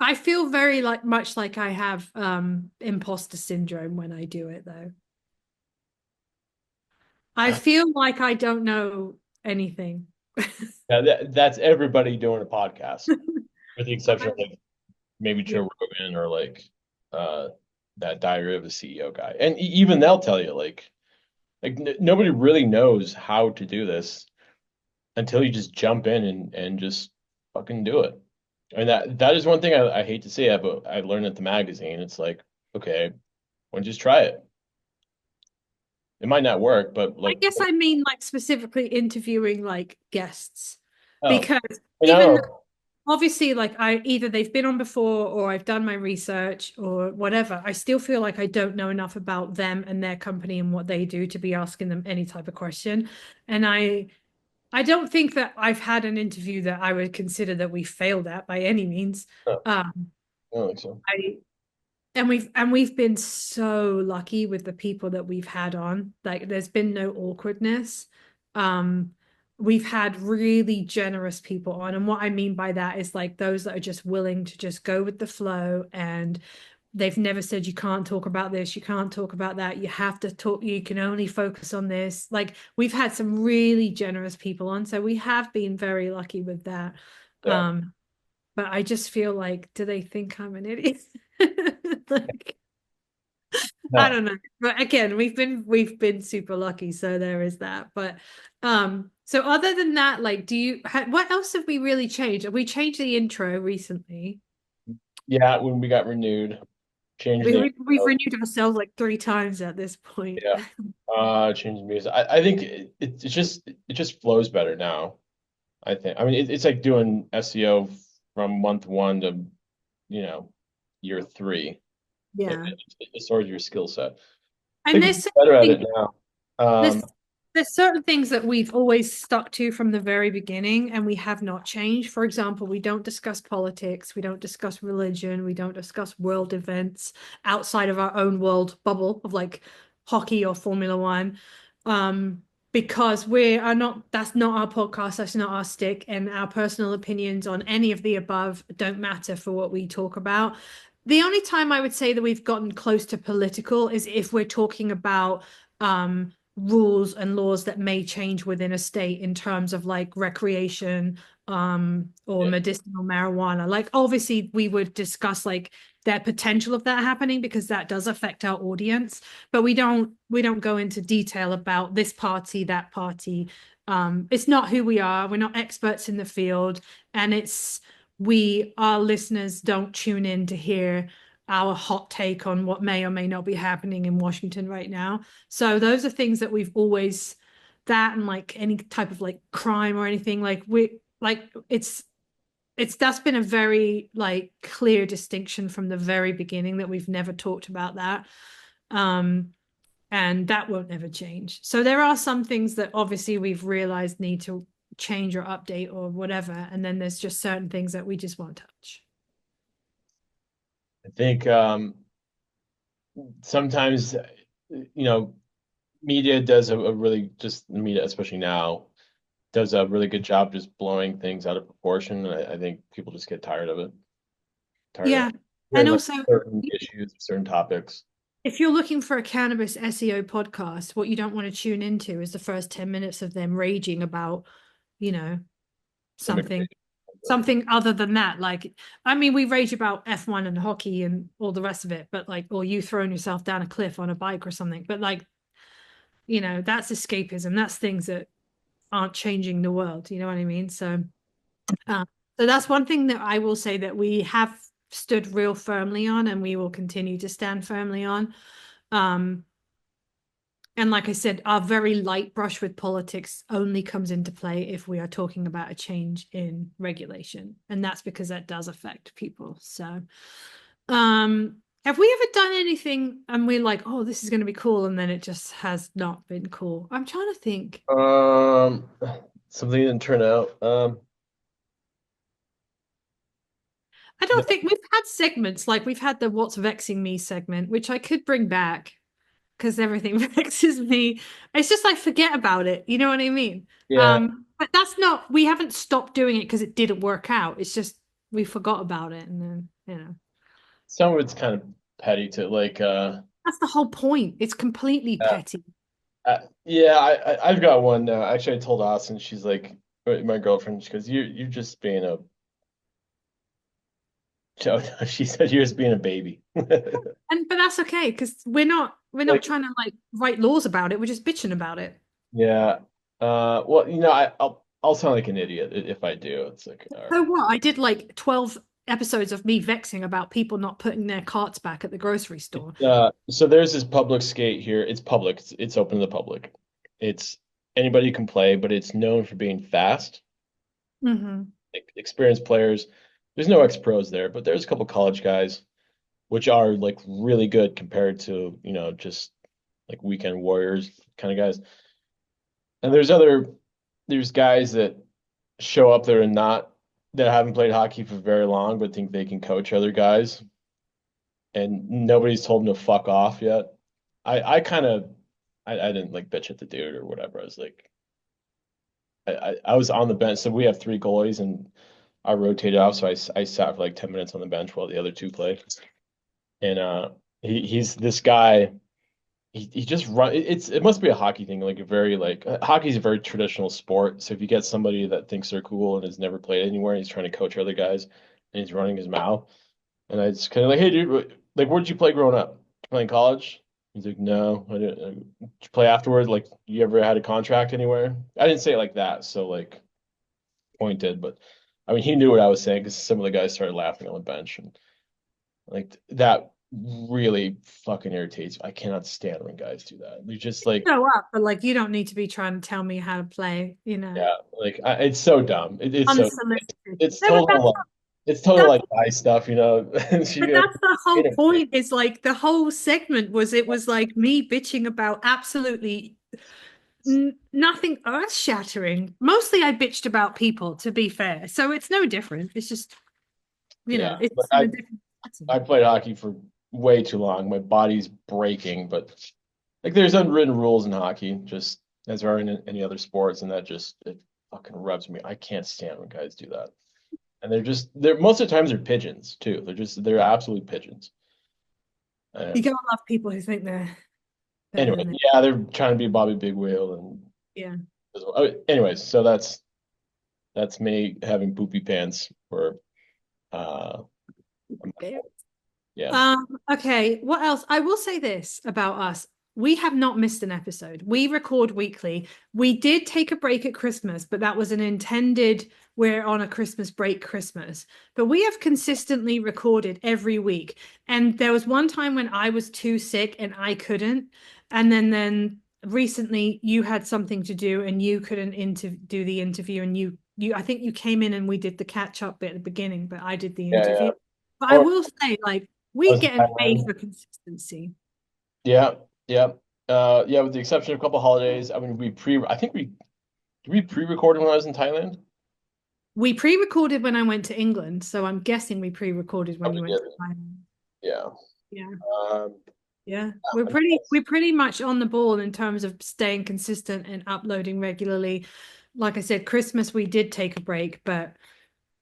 I feel very like much like I have imposter syndrome when I do it though. I feel like I don't know anything. Yeah, that's everybody doing a podcast, with the exception of like maybe Yeah. Joe Rogan or like uh that Diary of a CEO guy. And even they'll tell you like n nobody really knows how to do this until you just jump in and just fucking do it. And that is one thing I hate to say, but I learned at the magazine. It's like, okay, well, just try it. It might not work, but I like, guess I mean like specifically interviewing like guests oh, because you even know, obviously like I either they've been on before or I've done my research or whatever, I still feel like I don't know enough about them and their company and what they do to be asking them any type of question. And I don't think that I've had an interview that I would consider that we failed at by any means. no, Um, I don't think so. I and we've been so lucky with the people that we've had on. Like there's been no awkwardness. Um, we've had really generous people on. And what I mean by that is like those that are just willing to just go with the flow, and they've never said you can't talk about this, you can't talk about that, you have to talk, you can only focus on this. Like we've had some really generous people on, so we have been very lucky with that. Yeah, But I just feel like, do they think I'm an idiot? Like, I no. don't know. But again, we've been super lucky, so there is that. But so other than that, like, what else have we really changed? Have we changed the intro recently? Yeah, when we got renewed, changed the We've renewed ourselves like three times at this point. yeah, changed the music. I think it just flows better now. I think. I mean, it's like doing SEO from month one to you know year three. Yeah. It's sort of your skill set. I And think we're better at it now. there's Um, there's certain things that we've always stuck to from the very beginning and we have not changed. For example, we don't discuss politics, we don't discuss religion, we don't discuss world events outside of our own world bubble of like hockey or Formula One. Because we are not, that's not our podcast, that's not our stick, and our personal opinions on any of the above don't matter for what we talk about. The only time I would say that we've gotten close to political is if we're talking about rules and laws that may change within a state in terms of like recreation or Yeah. medicinal marijuana. Like obviously we would discuss like their potential of that happening because that does affect our audience, but we don't go into detail about this party, that party. It's not who we are. We're not experts in the field, and our listeners don't tune in to hear our hot take on what may or may not be happening in Washington right now. So those are things that we've always, that and like any type of like crime or anything, like we like it's that's been a very like clear distinction from the very beginning, that we've never talked about that. Um and that won't ever change. So there are some things that obviously we've realized need to change or update or whatever, and then there's just certain things that we just won't touch. I think sometimes, media does a really, just the media, especially now, does a really good job just blowing things out of proportion. I think people just get tired of it, tired of Yeah. And hearing like also, certain issues, certain topics. if you're looking for a cannabis SEO podcast, what you don't want to tune into is the first 10 minutes of them raging about, you know, something Immigration. something other than that. Like, I mean, we rage about F1 and hockey and all the rest of it, but like, or you throwing yourself down a cliff on a bike or something. But like, that's escapism. That's things that aren't changing the world. You know what I mean? Uh, so that's one thing that I will say that we have stood real firmly on, and we will continue to stand firmly on. Um, and like I said, our very light brush with politics only comes into play if we are talking about a change in regulation. And that's because that does affect people. So, have we ever done anything and we're like, oh, this is going to be cool, and then it just has not been cool? I'm trying to think. Um, Something didn't turn out. I don't think we've had segments like we've had the What's Vexing Me segment, which I could bring back because everything vexes me. It's just I forget about it. You know what I mean? Yeah, But that's not, we haven't stopped doing it because it didn't work out. It's just we forgot about it, and then. some of it's kind of petty to like. That's the whole point. It's completely Uh, petty. yeah, I've got one now. Actually, I told Austin. She's like my girlfriend. She goes, you're just being a. She said you're just being a baby. And but that's okay because we're not Like, trying to like write laws about it. We're just bitching about it. yeah. Well, I'll sound like an idiot if I do. It's like, all So right. what? I did like 12 episodes of me vexing about people not putting their carts back at the grocery store. So there's this public skate here. It's public. It's open to the public. It's anybody can play, but it's known for being fast. Hmm. Experienced players. There's no ex-pros there, but there's a couple college guys, which are like really good compared to, just like weekend warriors kind of guys. And there's guys that show up there and not that haven't played hockey for very long, but think they can coach other guys, and nobody's told them to fuck off yet. I kind of I didn't like bitch at the dude or whatever. I was like, I was on the bench, so we have three goalies, and I rotated off, so I sat for like 10 minutes on the bench while the other two played. And he's this guy. He just run. It must be a hockey thing, like a very like hockey's a very traditional sport. So if you get somebody that thinks they're cool and has never played anywhere, he's trying to coach other guys, and he's running his mouth. And I just kind of like, hey, dude, like, where did you play growing up? Did you play in college? He's like, no, I didn't. Did you play afterward? Like, you ever had a contract anywhere? I didn't say it like that, so like pointed, but I mean, he knew what I was saying because some of the guys started laughing on the bench, and like that really fucking irritates me. I cannot stand when guys do that. They're just like, Show up, but like you don't need to be trying to tell me how to play. yeah, like it's so dumb. Unsolicited. It's No, but total it's total that's like guy stuff, you know. And she but goes, that's the whole point. Is like the whole segment was it was like me bitching about absolutely nothing earth shattering. Mostly I bitched about people, to be fair. So it's no different. It's just, yeah, but it's in a different I setting. played hockey for way too long. My body's breaking, but like there's unwritten rules in hockey, just as there are in any other sports, and that just it fucking rubs me. I can't stand when guys do that. And they're most of the times they're pigeons too. They're absolute pigeons. You And gotta love people who think they're better Anyway, than it. yeah, they're trying to be Bobby Big Wheel and Yeah. anyways, so that's me having poopy pants for uh yeah. Okay, what else? I will say this about us. We have not missed an episode. We record weekly. We did take a break at Christmas, but that was an intended, we're on a Christmas break Christmas. But we have consistently recorded every week. And there was one time when I was too sick and I couldn't. And then recently you had something to do and you couldn't do the interview and you I think you came in and we did the catch up bit at the beginning, but I did the Yeah, yeah. interview. But I Or will say, like, I we was in get an A Thailand. for consistency. Yeah, yeah. Yeah, with the exception of a couple holidays. I mean, I think we did we pre-recorded when I was in Thailand? We pre-recorded when I went to England, so I'm guessing we pre-recorded when Probably you went did. to Thailand. Yeah. Yeah, Um, yeah. I mean, We're pretty much on the ball in terms of staying consistent and uploading regularly. Like I said, Christmas we did take a break, but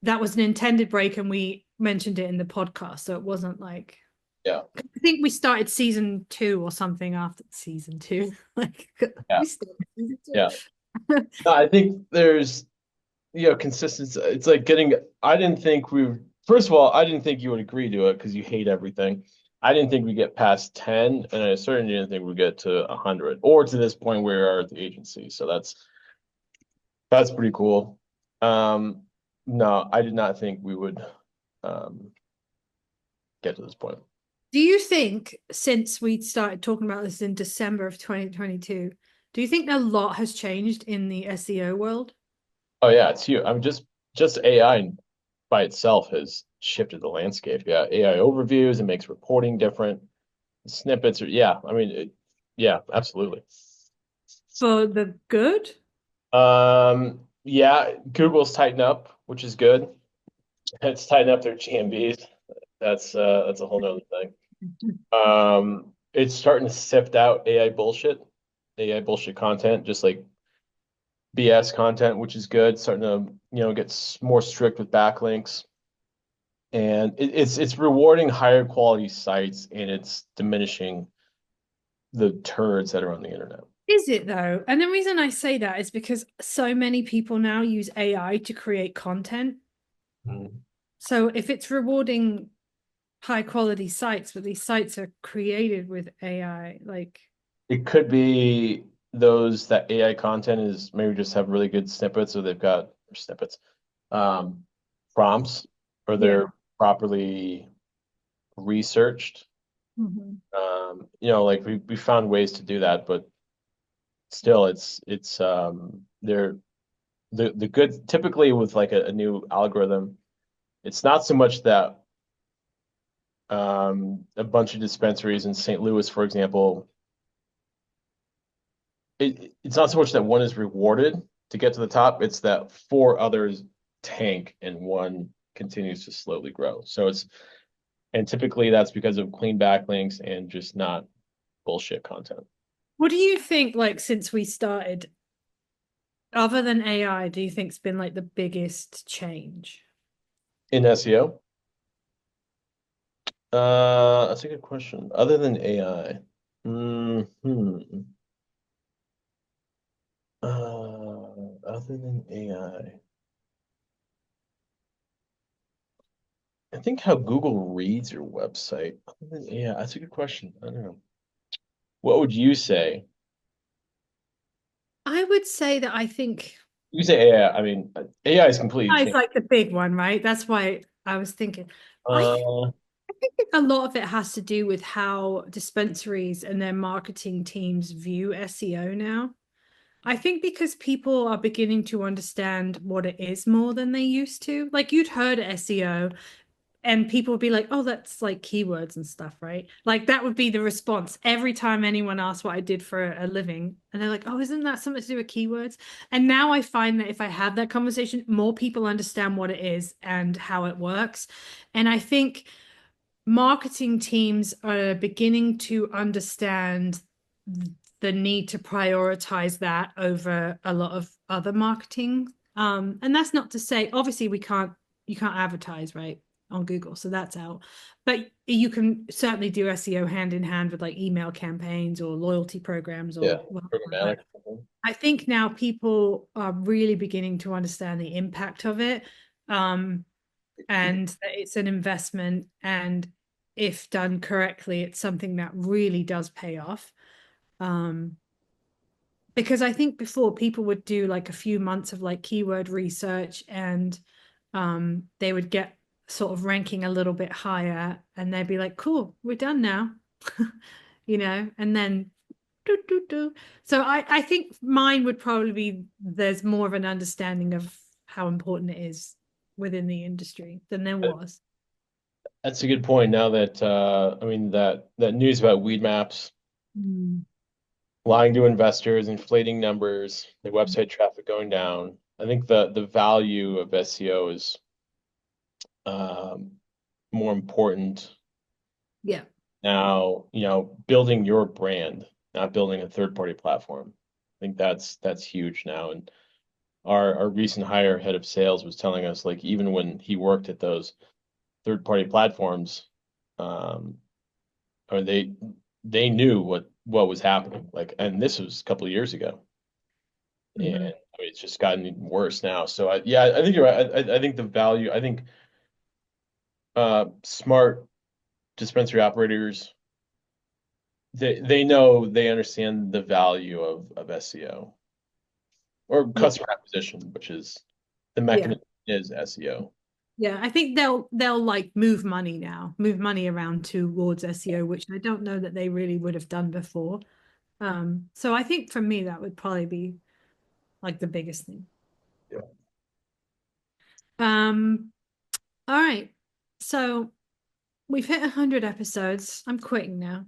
that was an intended break and we mentioned it in the podcast, so it wasn't like yeah, I think we started season 2 or something after season 2. Like yeah, we started season yeah. 2. No, I think there's consistency. It's like I didn't think first of all, I didn't think you would agree to it because you hate everything. I didn't think we get past 10, and I certainly didn't think we get to 100 or to this point where we are at the agency. So that's pretty cool. Um, no, I did not think we would um, get to this point. Do you think since we started talking about this in December of 2022, do you think a lot has changed in the SEO world? Oh yeah, it's huge. I mean, just AI by itself has shifted the landscape. Yeah, AI overviews, it makes reporting different. Snippets are, yeah, I mean, yeah, absolutely. For the good? Yeah, Google's tightened up, which is good. It's tightened up their GMBs. That's a whole nother thing. It's starting to sift out AI bullshit content, just like BS content, which is good. Starting to, get more strict with backlinks. And it's rewarding higher quality sites and it's diminishing the turds that are on the internet. Is it though? And the reason I say that is because so many people now use AI to create content. Mm. So if it's rewarding high quality sites, but these sites are created with AI, like, It could be those that AI content is maybe just have really good snippets or they've got snippets, um, prompts or yeah. they're properly researched. Mhm. Like we found ways to do that, but still it's they're the good typically with like a new algorithm, it's not so much that a bunch of dispensaries in St. Louis, for example, it's not so much that one is rewarded to get to the top, it's that four others tank and one continues to slowly grow. And typically that's because of clean backlinks and just not bullshit content. What do you think, like, since we started, other than AI, do you think's been like the biggest change? In SEO, that's a good question. Other than AI, other than I think how Google reads your website. Other than AI, that's a good question. I don't know. What would you say? I would say that I think You say AI. I mean, AI is completely it's changed. like the big one, right? That's why I was thinking. I Uh, think a lot of it has to do with how dispensaries and their marketing teams view SEO now. I think because people are beginning to understand what it is more than they used to. Like you'd heard SEO and people would be like, oh, that's like keywords and stuff, right? Like that would be the response every time anyone asked what I did for a living. And they're like, oh, isn't that something to do with keywords? And now I find that if I have that conversation, more people understand what it is and how it works. And I think marketing teams are beginning to understand the need to prioritize that over a lot of other marketing. And that's not to say, obviously, you can't advertise, right, on Google, so that's out. But you can certainly do SEO hand in hand with like email campaigns or loyalty programs Yeah, or whatever. programmatic. But I think now people are really beginning to understand the impact of it, and that it's an investment, and if done correctly, it's something that really does pay off. Um, because I think before people would do like a few months of like keyword research, and they would get sort of ranking a little bit higher, and they'd be like, cool, we're done now. And then do, do, do. So I think mine would probably be there's more of an understanding of how important it is within the industry than there was. That's a good point. Now that I mean that news about weed maps Mm. lying to investors, inflating numbers, the website traffic going down. I think the value of SEO is um, more important Yeah. now, building your brand, not building a third-party platform. I think that's huge now. And our recent hire head of sales was telling us like even when he worked at those third-party platforms, um, or they knew what was happening. Like, and this was a couple of years ago. And Hmm. I mean, it's just gotten worse now. So yeah, I think you're right. I think the value, I think smart dispensary operators, they understand the value of SEO or Yeah. customer acquisition, which is the Yeah. mechanism is SEO. Yeah. I think they'll like move money now, move money around towards SEO, which I don't know that they really would have done before. So I think for me that would probably be like the biggest thing. Yeah. Um, all right. So we've hit 100 episodes. I'm quitting now.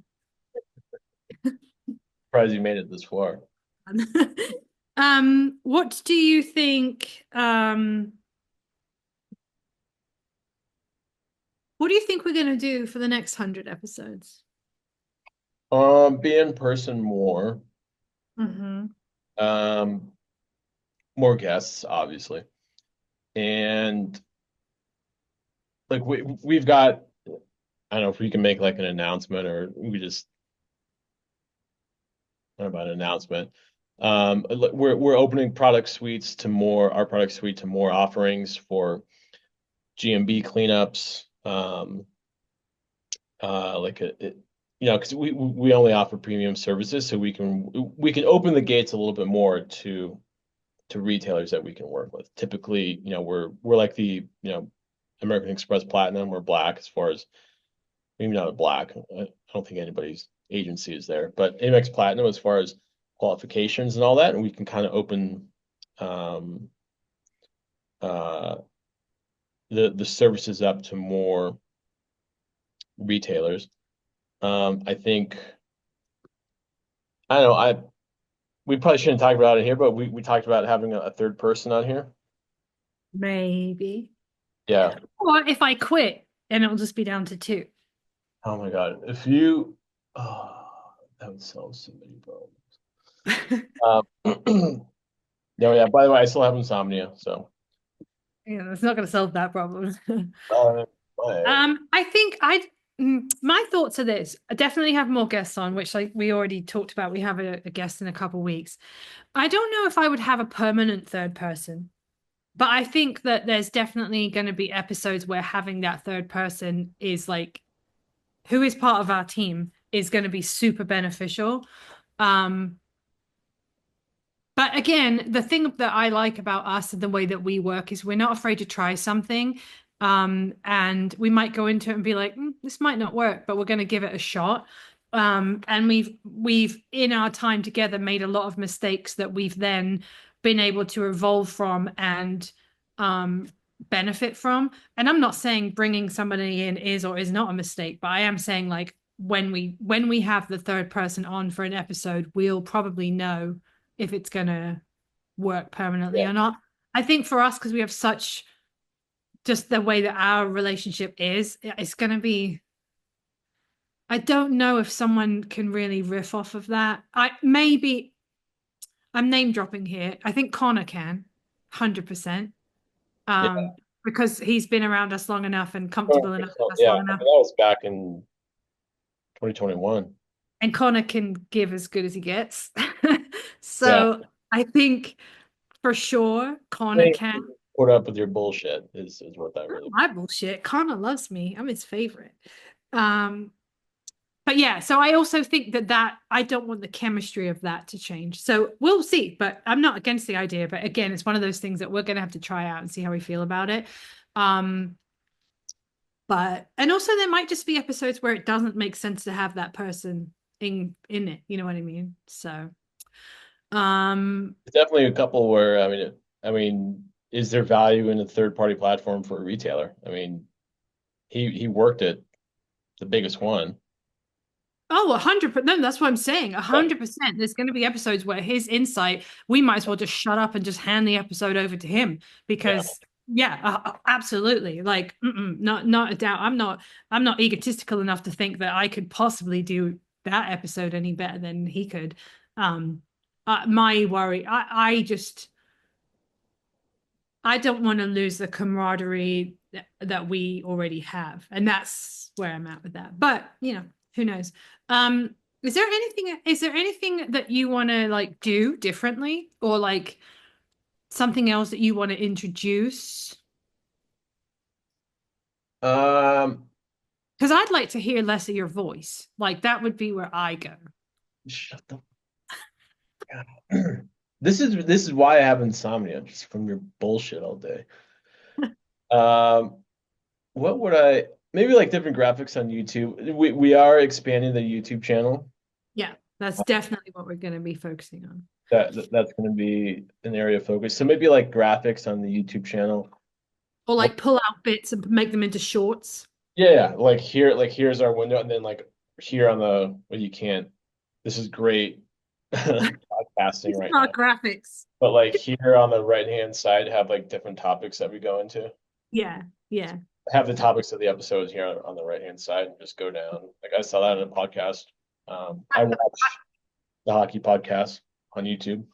Surprised you made it this far. What do you think? What do you think we're going to do for the next 100 episodes? Be in person more. Mm-hmm. Um, More guests, obviously. And like we've got, I don't know if we can make like an announcement or we just not about an announcement. We're opening product suites to more our product suite to more offerings for GMB cleanups. Like because we only offer premium services, so we can open the gates a little bit more to retailers that we can work with. Typically, we're like the American Express Platinum. We're black as far as maybe not black. I don't think anybody's agency is there, but Amex Platinum as far as qualifications and all that, and we can kind of open um, uh, the services up to more retailers. I think I don't know. We probably shouldn't talk about it here, but we talked about having a third person on here. Maybe. Yeah. Or if I quit, and it'll just be down to two. Oh my God. If you, oh, that would solve so many problems. No, yeah. By the way, I still have insomnia, so. Yeah, it's not going to solve that problem. Uh, but, I think my thoughts are this. I definitely have more guests on, which like we already talked about. We have a guest in a couple weeks. I don't know if I would have a permanent third person, but I think that there's definitely going to be episodes where having that third person is like who is part of our team is going to be super beneficial. Um, But again, the thing that I like about us and the way that we work is we're not afraid to try something. And we might go into it and be like, this might not work, but we're going to give it a shot. And we've in our time together made a lot of mistakes that we've then been able to evolve from and um, benefit from. And I'm not saying bringing somebody in is or is not a mistake, but I am saying like when we have the third person on for an episode, we'll probably know if it's going to work permanently yeah. or not. I think for us, because we have such just the way that our relationship is, it's going to be. I don't know if someone can really riff off of that. I'm name dropping here. I think Connor can, 100%. Yeah. Um, because he's been around us long enough and Oh, comfortable enough with us yeah, long I mean, enough. that was back in 2021. And Connor can give as good as he gets. Yeah. So I think for sure Connor Hey, can. put up with your bullshit is what that really. My bullshit. Connor loves me. I'm his favorite. Um, but yeah, so I also think that I don't want the chemistry of that to change. So we'll see, but I'm not against the idea. But again, it's one of those things that we're gonna have to try out and see how we feel about it. Um, but and also there might just be episodes where it doesn't make sense to have that person in it. You know what I mean? So It's definitely a couple where is there value in a third party platform for a retailer? I mean, he worked at the biggest one. Oh, 100%. No, that's what I'm saying. Yeah. 100%. There's going to be episodes where his insight, we might as well just shut up and just hand the episode over to him Yeah. because, yeah, absolutely. Like, not a doubt. I'm not egotistical enough to think that I could possibly do that episode any better than he could. Um, my worry, I don't want to lose the camaraderie that we already have. And that's where I'm at with that. But, who knows? Um, is there anything that you want to like do differently or like something else that you want to introduce? Um, Because I'd like to hear less of your voice. Like that would be where I go. Shut the this is why I have insomnia, just from your bullshit all day. Um, what would I maybe like different graphics on YouTube? We are expanding the YouTube channel. Yeah, that's definitely what we're going to be focusing on. That's going to be an area of focus. So maybe like graphics on the YouTube channel. Or Well, like pull out bits and make them into shorts. yeah, like here's our window, and then like here on the well, you can't. This is great podcasting These right are now. our graphics. But like here on the right hand side, have like different topics that we go into. Yeah, yeah. Have the topics of the episodes here on the right hand side and just go down. Like I saw that in a podcast. I watch the hockey podcast on YouTube.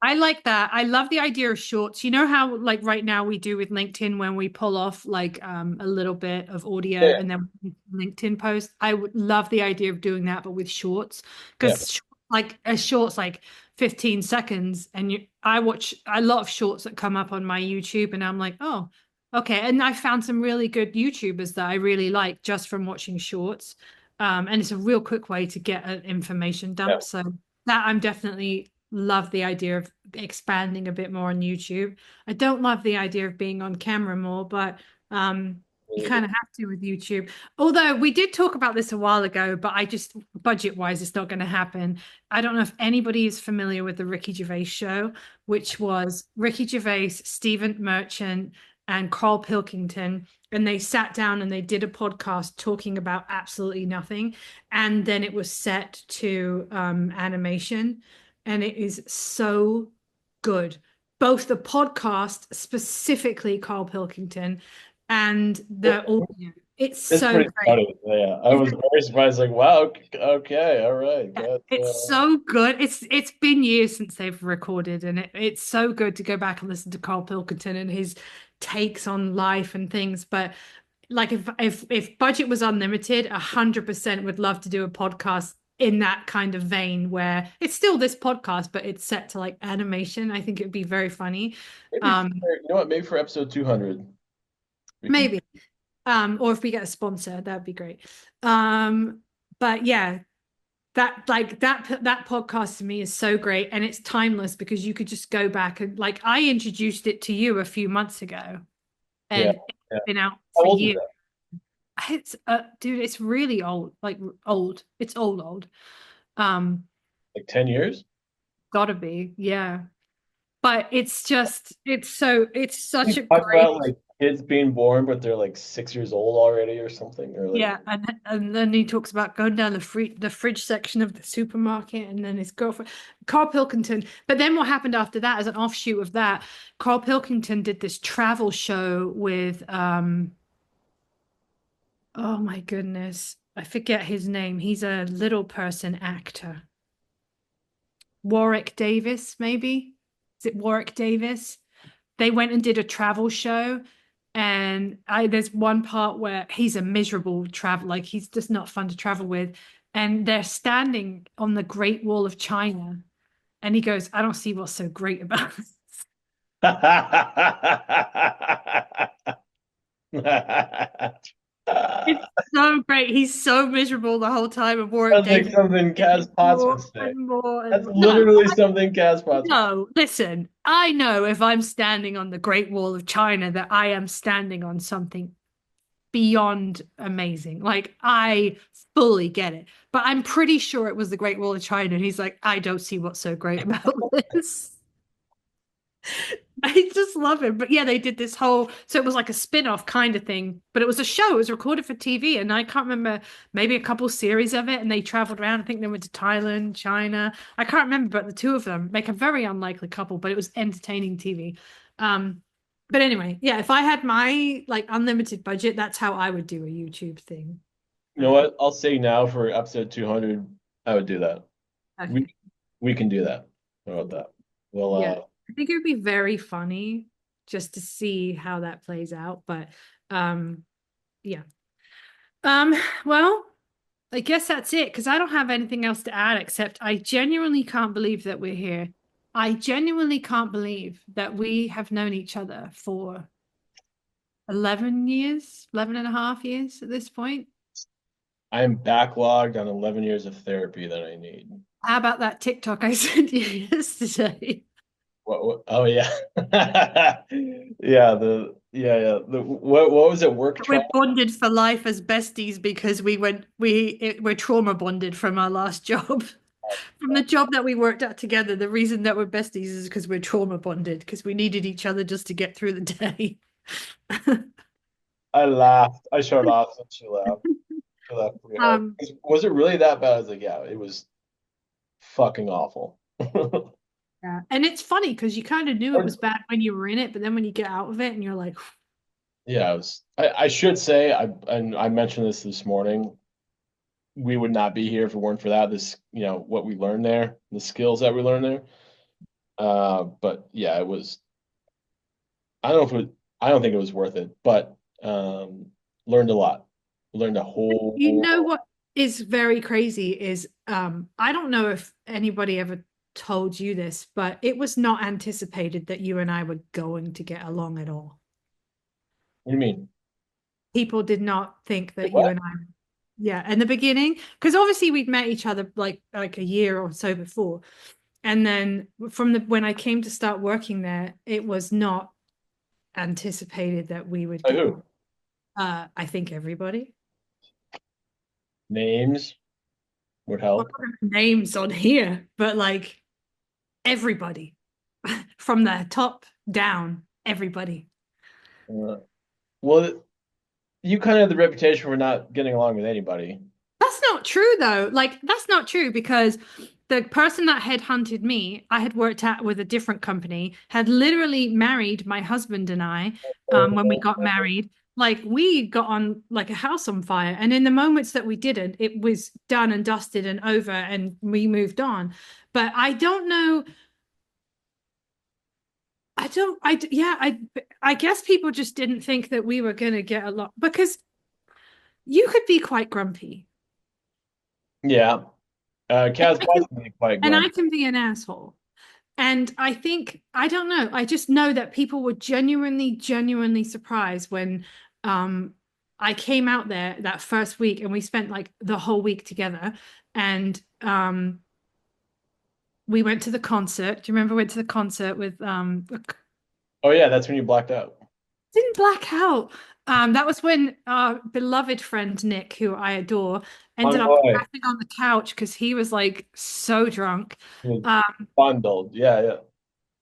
I like that. I love the idea of shorts. You know how like right now we do with LinkedIn when we pull off like a little bit of audio Yeah, and then LinkedIn post. I would love the idea of doing that, but with shorts yeah, because like a short's like 15 seconds and I watch a lot of shorts that come up on my YouTube and I'm like, oh, okay. And I found some really good YouTubers that I really like just from watching shorts. And it's a real quick way to get an information yeah. dump. So that I'm definitely love the idea of expanding a bit more on YouTube. I don't love the idea of being on camera more, but you kind of have to with YouTube. Although we did talk about this a while ago, but I just budget wise, it's not going to happen. I don't know if anybody is familiar with the Ricky Gervais show, which was Ricky Gervais, Stephen Merchant, and Carl Pilkington. And they sat down and they did a podcast talking about absolutely nothing. And then it was set to animation and it is so good. Both the podcast, specifically Carl Pilkington, and the audio. It's It's so pretty great. funny. Yeah, I was very surprised. Like, wow, okay, all right. It's so good. It's been years since they've recorded, and it's so good to go back and listen to Carl Pilkington and his takes on life and things. But like if budget was unlimited, 100% would love to do a podcast in that kind of vein where it's still this podcast, but it's set to like animation. I think it'd be very funny. Maybe for, you know what? Maybe for episode 200, we can. Maybe. Or if we get a sponsor, that'd be great. But yeah, that podcast to me is so great and it's timeless because you could just go back and like I introduced it to you a few months ago Yeah, and yeah. it's been out How for old is years. that? It's dude, it's really old, like old. It's old. Um, Like 10 years? gotta be, yeah. But it's We such a talk about great. like kids being born, but they're like 6 years old already or something, or like Yeah, and then he talks about going down the fridge section of the supermarket, and then his girlfriend, Carl Pilkington. But then what happened after that, as an offshoot of that, Carl Pilkington did this travel show with oh my goodness, I forget his name. He's a little person actor. Warwick Davis, maybe? Is it Warwick Davis? They went and did a travel show And there's one part where he's a miserable travel, like he's just not fun to travel with. And they're standing on the Great Wall of China. And he goes, I don't see what's so great about it. It's so great. He's so miserable the whole time of work Sounds day. like something Kaz Potts would More say. and more and That's more. No, literally something Kaz Potts would say. no, listen, I know if I'm standing on the Great Wall of China that I am standing on something beyond amazing. Like I fully get it. But I'm pretty sure it was the Great Wall of China. And he's like, I don't see what's so great about this. I just love it. But yeah, they did this whole, so it was like a spin-off kind of thing, but it was a show. It was recorded for TV, and I can't remember, maybe a couple series of it, and they traveled around. I think they went to Thailand, China. I can't remember, but the two of them make a very unlikely couple, but it was entertaining TV. Um, but anyway, yeah, if I had my like unlimited budget, that's how I would do a YouTube thing. You know what? I'll say now for episode 200, I would do that. We Okay. we can do that. How about that? Well, Yeah. I think it would be very funny just to see how that plays out. But um, yeah. Um, well, I guess that's it because I don't have anything else to add except I genuinely can't believe that we're here. I genuinely can't believe that we have known each other for 11 years, 11 and a half years at this point. I'm backlogged on 11 years of therapy that I need. How about that TikTok I sent you yesterday? Oh yeah. What was it? Work We're trial? bonded for life as besties because we're trauma bonded from our last job. From the job that we worked at together, the reason that we're besties is because we're trauma bonded, because we needed each other just to get through the day. I laughed. I showed off and she laughed. She laughed pretty hard. Um, Was it really that bad? I was like, yeah, it was fucking awful. yeah. And it's funny because you kind of knew it was bad when you were in it, but then when you get out of it and you're like, Yeah, it was. I should say I mentioned this morning. We would not be here if it weren't for that. This, what we learned there, the skills that we learned there. But yeah, it was. I don't know if it, I don't think it was worth it, but learned a lot. Learned a you whole. know what is very crazy is I don't know if anybody ever told you this, but it was not anticipated that you and I were going to get along at all. What do you mean? People did not think that you What? and I, yeah, in the beginning, because obviously we'd met each other like a year or so before. And then from the when I came to start working there, it was not anticipated that we would Like get who? on. I think everybody. Names would Well, help. not gonna names on here, but like everybody from the top down, everybody. Uh, well, you kind of have the reputation for not getting along with anybody. That's not true though. Like that's not true because the person that headhunted me, I had worked at with a different company, had literally married my husband and I when we got married. Like we got on like a house on fire. And in the moments that we didn't, it was done and dusted and over and we moved on. But I don't know. I don't, yeah, I guess people just didn't think that we were going to get along because you could be quite grumpy Yeah. and Kaz possibly quite I grumpy. can be an asshole. And I think, I don't know, I just know that people were genuinely surprised when I came out there that first week and we spent like the whole week together. And we went to the concert. Do you remember we went to the concert with Oh yeah, that's when you blacked out. didn't black out. That was when our beloved friend Nick, who I adore, ended Fun up boy. passing on the couch because he was like so drunk. He was Um, bundled. Yeah, yeah.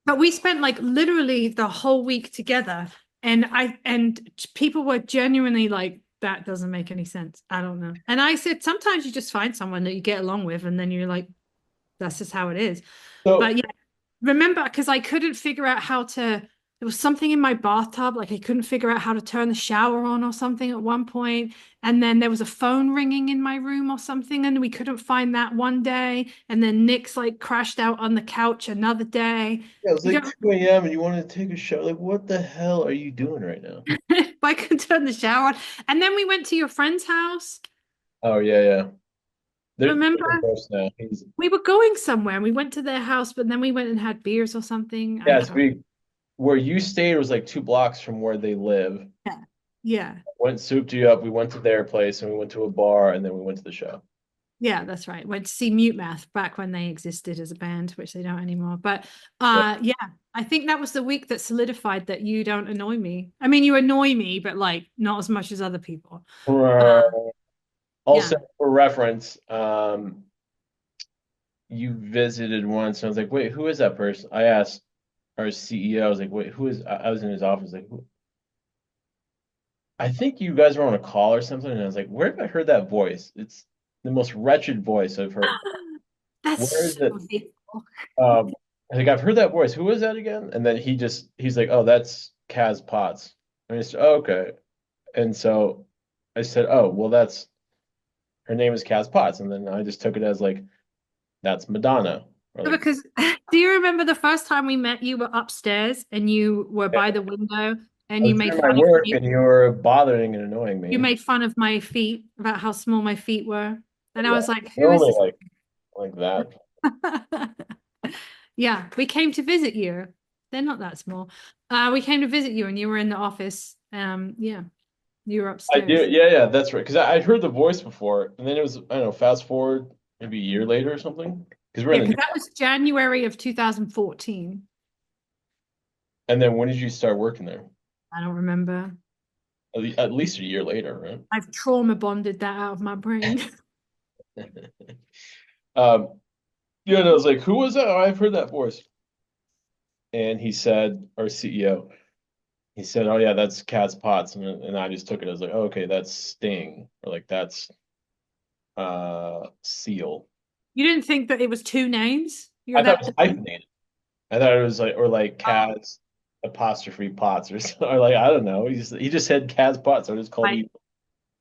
But we spent like literally the whole week together, and people were genuinely like, that doesn't make any sense. I don't know. And I said, sometimes you just find someone that you get along with, and then you're like, that's just how it is. But So yeah, remember, because I couldn't figure out how to there was something in my bathtub, like I couldn't figure out how to turn the shower on or something at one point. And then there was a phone ringing in my room or something, and we couldn't find that one day. And then Nick's like crashed out on the couch another day. Yeah, it was You like don't 2 a.m. and you wanted to take a shower. Like, what the hell are you doing right now? if I could turn the shower on. And then we went to your friend's house. Oh yeah, yeah. Remember? They're close now. We were going somewhere and we went to their house, but then we went and had beers or something. I Yes, can't. we where you stayed was like 2 blocks from where they live. Yeah. Yeah. Went souped you up. We went to their place and we went to a bar and then we went to the show. Yeah, that's right. Went to see Mute Math back when they existed as a band, which they don't anymore. But Yeah. yeah, I think that was the week that solidified that you don't annoy me. I mean, you annoy me, but like not as much as other people. Uh, Uh Also, yeah. for reference, you visited once, and I was like, wait, who is that person? I asked our CEO, I was like, wait, who is, I was in his office, like, who? I think you guys were on a call or something, and I was like, where have I heard that voice? It's the most wretched voice I've heard. That's Where is so it? hateful. I think I've heard that voice. Who is that again? And then he's like, oh, that's Kaz Potts. And I said, oh, okay. And so I said, oh, well, her name is Kaz Potts. And then I just took it as like, that's Madonna. Or like, Because do you remember the first time we met, you were upstairs and you were by the window I and was doing my work and you were bothering and annoying you me. made fun of my feet, about how small my feet were. And I Yeah, was like, they're who is only this? like that. Yeah, we came to visit you. They're not that small. We came to visit you and you were in the office. Yeah, you were I do. upstairs. Yeah, yeah, that's right. Because I'd heard the voice before, and then it was, I don't know, fast forward maybe a year later or something. Because we're Yeah, in the because new. that was January of 2014. And then when did you start working there? I don't remember. At least a year later, right? I've trauma bonded that out of my brain. Um, yeah, and I was like, who was that? Oh, I've heard that voice. And he said, our CEO, he said, oh yeah, that's Cat's Potts. And I just took it as like, oh, okay, that's Sting. Or like that's Seal. You didn't think that it was two names? You're I thought it that was hyphenated. I thought it was like, or like oh, Kaz apostrophe Potts or something. Or like, I don't know. He just said Kaz Potts. I just called right. you.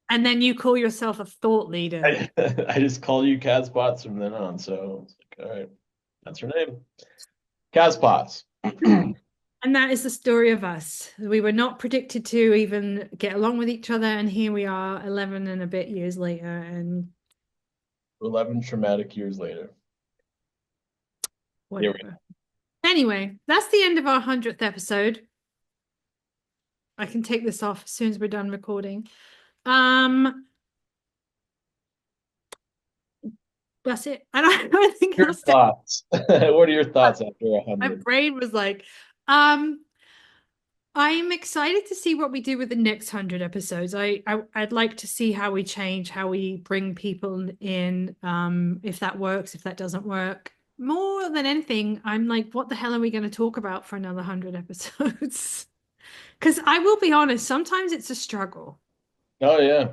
And then you call yourself a thought leader. I just called you Kaz Potts from then on. So it's like, all right, that's her name. Kaz Potts. And that is the story of us. We were not predicted to even get along with each other, and here we are 11 and a bit years later, and 11 traumatic years later. Here we whatever. Anyway, that's the end of our 100th episode. I can take this off as soon as we're done recording. That's it. I don't have anything Your else to. thoughts. What are your thoughts after My 100? brain was like, um, I'm excited to see what we do with the next 100 episodes. I'd like to see how we change, how we bring people in, if that works, if that doesn't work. More than anything, I'm like, what the hell are we going to talk about for another 100 episodes? Because I will be honest, sometimes it's a struggle. Oh yeah.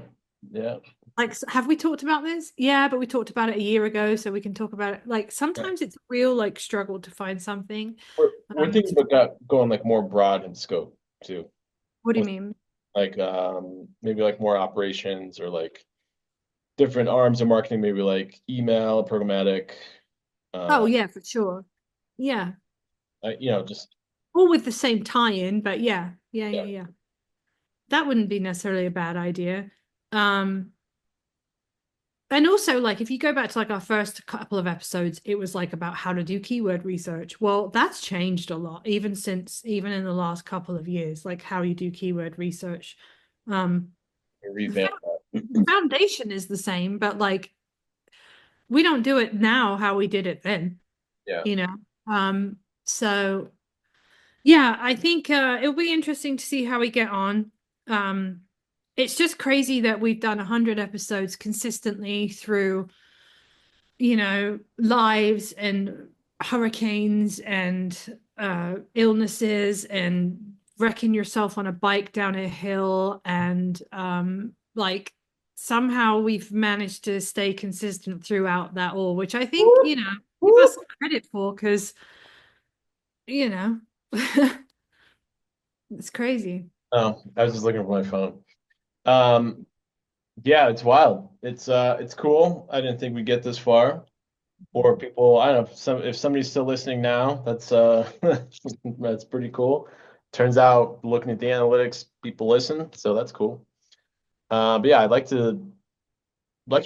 Yeah. Like, have we talked about this? Yeah, but we talked about it a year ago, so we can talk about it. Like, Yeah. sometimes it's a real like struggle to find something. We're thinking about going like more broad in scope too. What do you With mean? like maybe like more operations or like different arms of marketing, maybe like email, programmatic, Oh, uh, yeah, for sure. Yeah. just All with the same tie-in, but yeah, yeah, yeah. yeah, yeah. That wouldn't be necessarily a bad idea. Um, and also like if you go back to like our first couple of episodes, it was like about how to do keyword research. Well, that's changed a lot, even in the last couple of years, like how you do keyword research. Um, the Revamp the foundation is the same, but like we don't do it now how we did it then, Yeah. you know. So yeah, I think it'll be interesting to see how we get on. Um, it's just crazy that we've done 100 episodes consistently through, lives and hurricanes and illnesses and wrecking yourself on a bike down a hill and like somehow we've managed to stay consistent throughout that all, which I think, Whoop, give us whoop. credit for because, you know. It's crazy. Oh, I was just looking for my phone. Um, yeah, it's wild. It's cool. I didn't think we'd get this far. Or people, I don't know, if somebody's still listening now, that's that's pretty cool. Turns out looking at the analytics, people listen, so that's cool. But yeah, I'd like to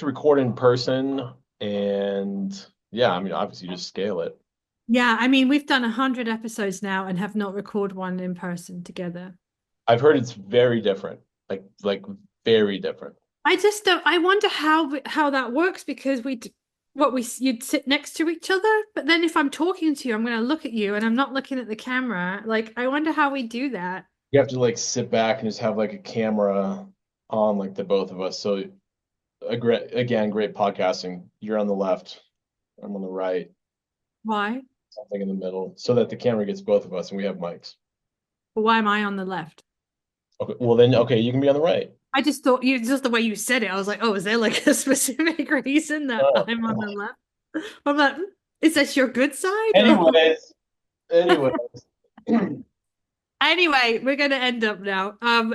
record in person, and yeah, I mean obviously just scale it. Yeah, I mean, we've done 100 episodes now and have not recorded one in person together. I've heard it's very different, like very different. I just don't. I wonder how that works because you'd sit next to each other, but then if I'm talking to you, I'm going to look at you and I'm not looking at the camera. Like, I wonder how we do that. You have to like sit back and just have like a camera on like the both of us. So great podcasting. You're on the left, I'm on the right, Why? something in the middle, so that the camera gets both of us and we have mics. But why am I on the left? Okay, well then, okay, you can be on the right. I just thought you just the way you said it. I was like, oh, is there like a specific reason that Oh. I'm on the left? I'm like, is that your good side? Anyways, anyways. Anyway, we're going to end up now.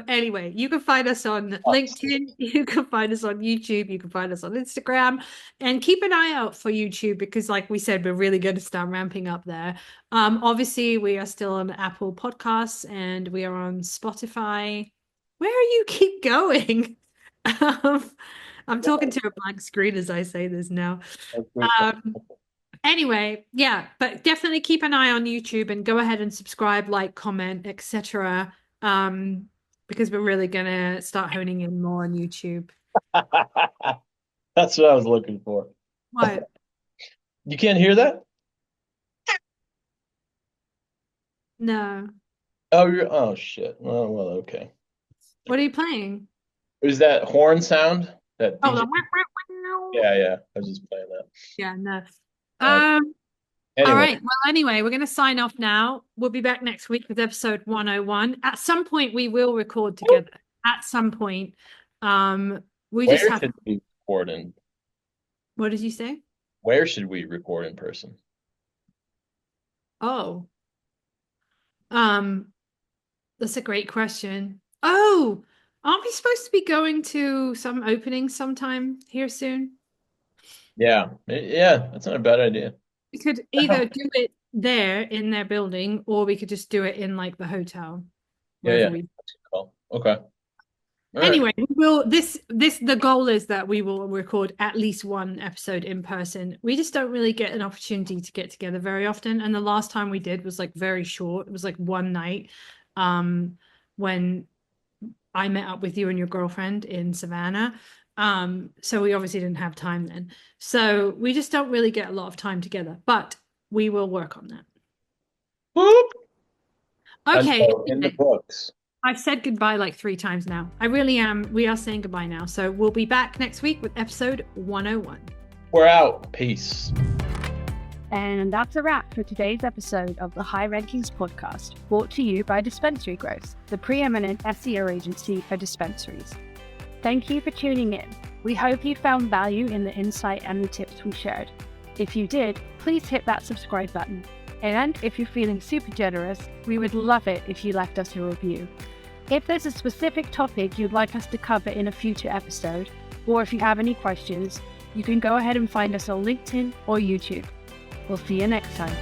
Anyway, you can find us on LinkedIn, you can find us on YouTube, you can find us on Instagram, and keep an eye out for YouTube because, like we said, we're really going to start ramping up there. Obviously, we are still on Apple Podcasts and we are on Spotify. Where are you keep going? I'm talking to a blank screen as I say this now. Um, Anyway, yeah, but definitely keep an eye on YouTube and go ahead and subscribe, like, comment, etc. Because we're really gonna start honing in more on YouTube. That's what I was looking for. What? You can't hear that? No. Oh shit. Well, okay. What are you playing? Is that horn sound? That Oh, DJ? Yeah. I was just playing that. yeah, no. Um, All anyway, right. Well, anyway, we're going to sign off now. We'll be back next week with episode 101. At some point, we will record together. At some point. We where just have. should we record in? What did you say? Where should we record in person? Oh. That's a great question. Oh, aren't we supposed to be going to some opening sometime here soon? Yeah, that's not a bad idea. We could either do it there in their building, or we could just do it in like the hotel, Yeah. wherever we. That's a good call. Okay. All right. Anyway, we will the goal is that we will record at least one episode in person. We just don't really get an opportunity to get together very often. And the last time we did was like very short. It was like one night when I met up with you and your girlfriend in Savannah. So we obviously didn't have time then. So we just don't really get a lot of time together, but we will work on that. Boop. Okay. In the books. I've said goodbye like 3 times now. I really am. We are saying goodbye now. So we'll be back next week with episode 101. We're out. Peace. And that's a wrap for today's episode of the High-Rankings Podcast, brought to you by Dispensary-Growth, the preeminent SEO agency for dispensaries. Thank you for tuning in. We hope you found value in the insight and the tips we shared. If you did, please hit that subscribe button. And if you're feeling super generous, we would love it if you left us a review. If there's a specific topic you'd like us to cover in a future episode, or if you have any questions, you can go ahead and find us on LinkedIn or YouTube. We'll see you next time.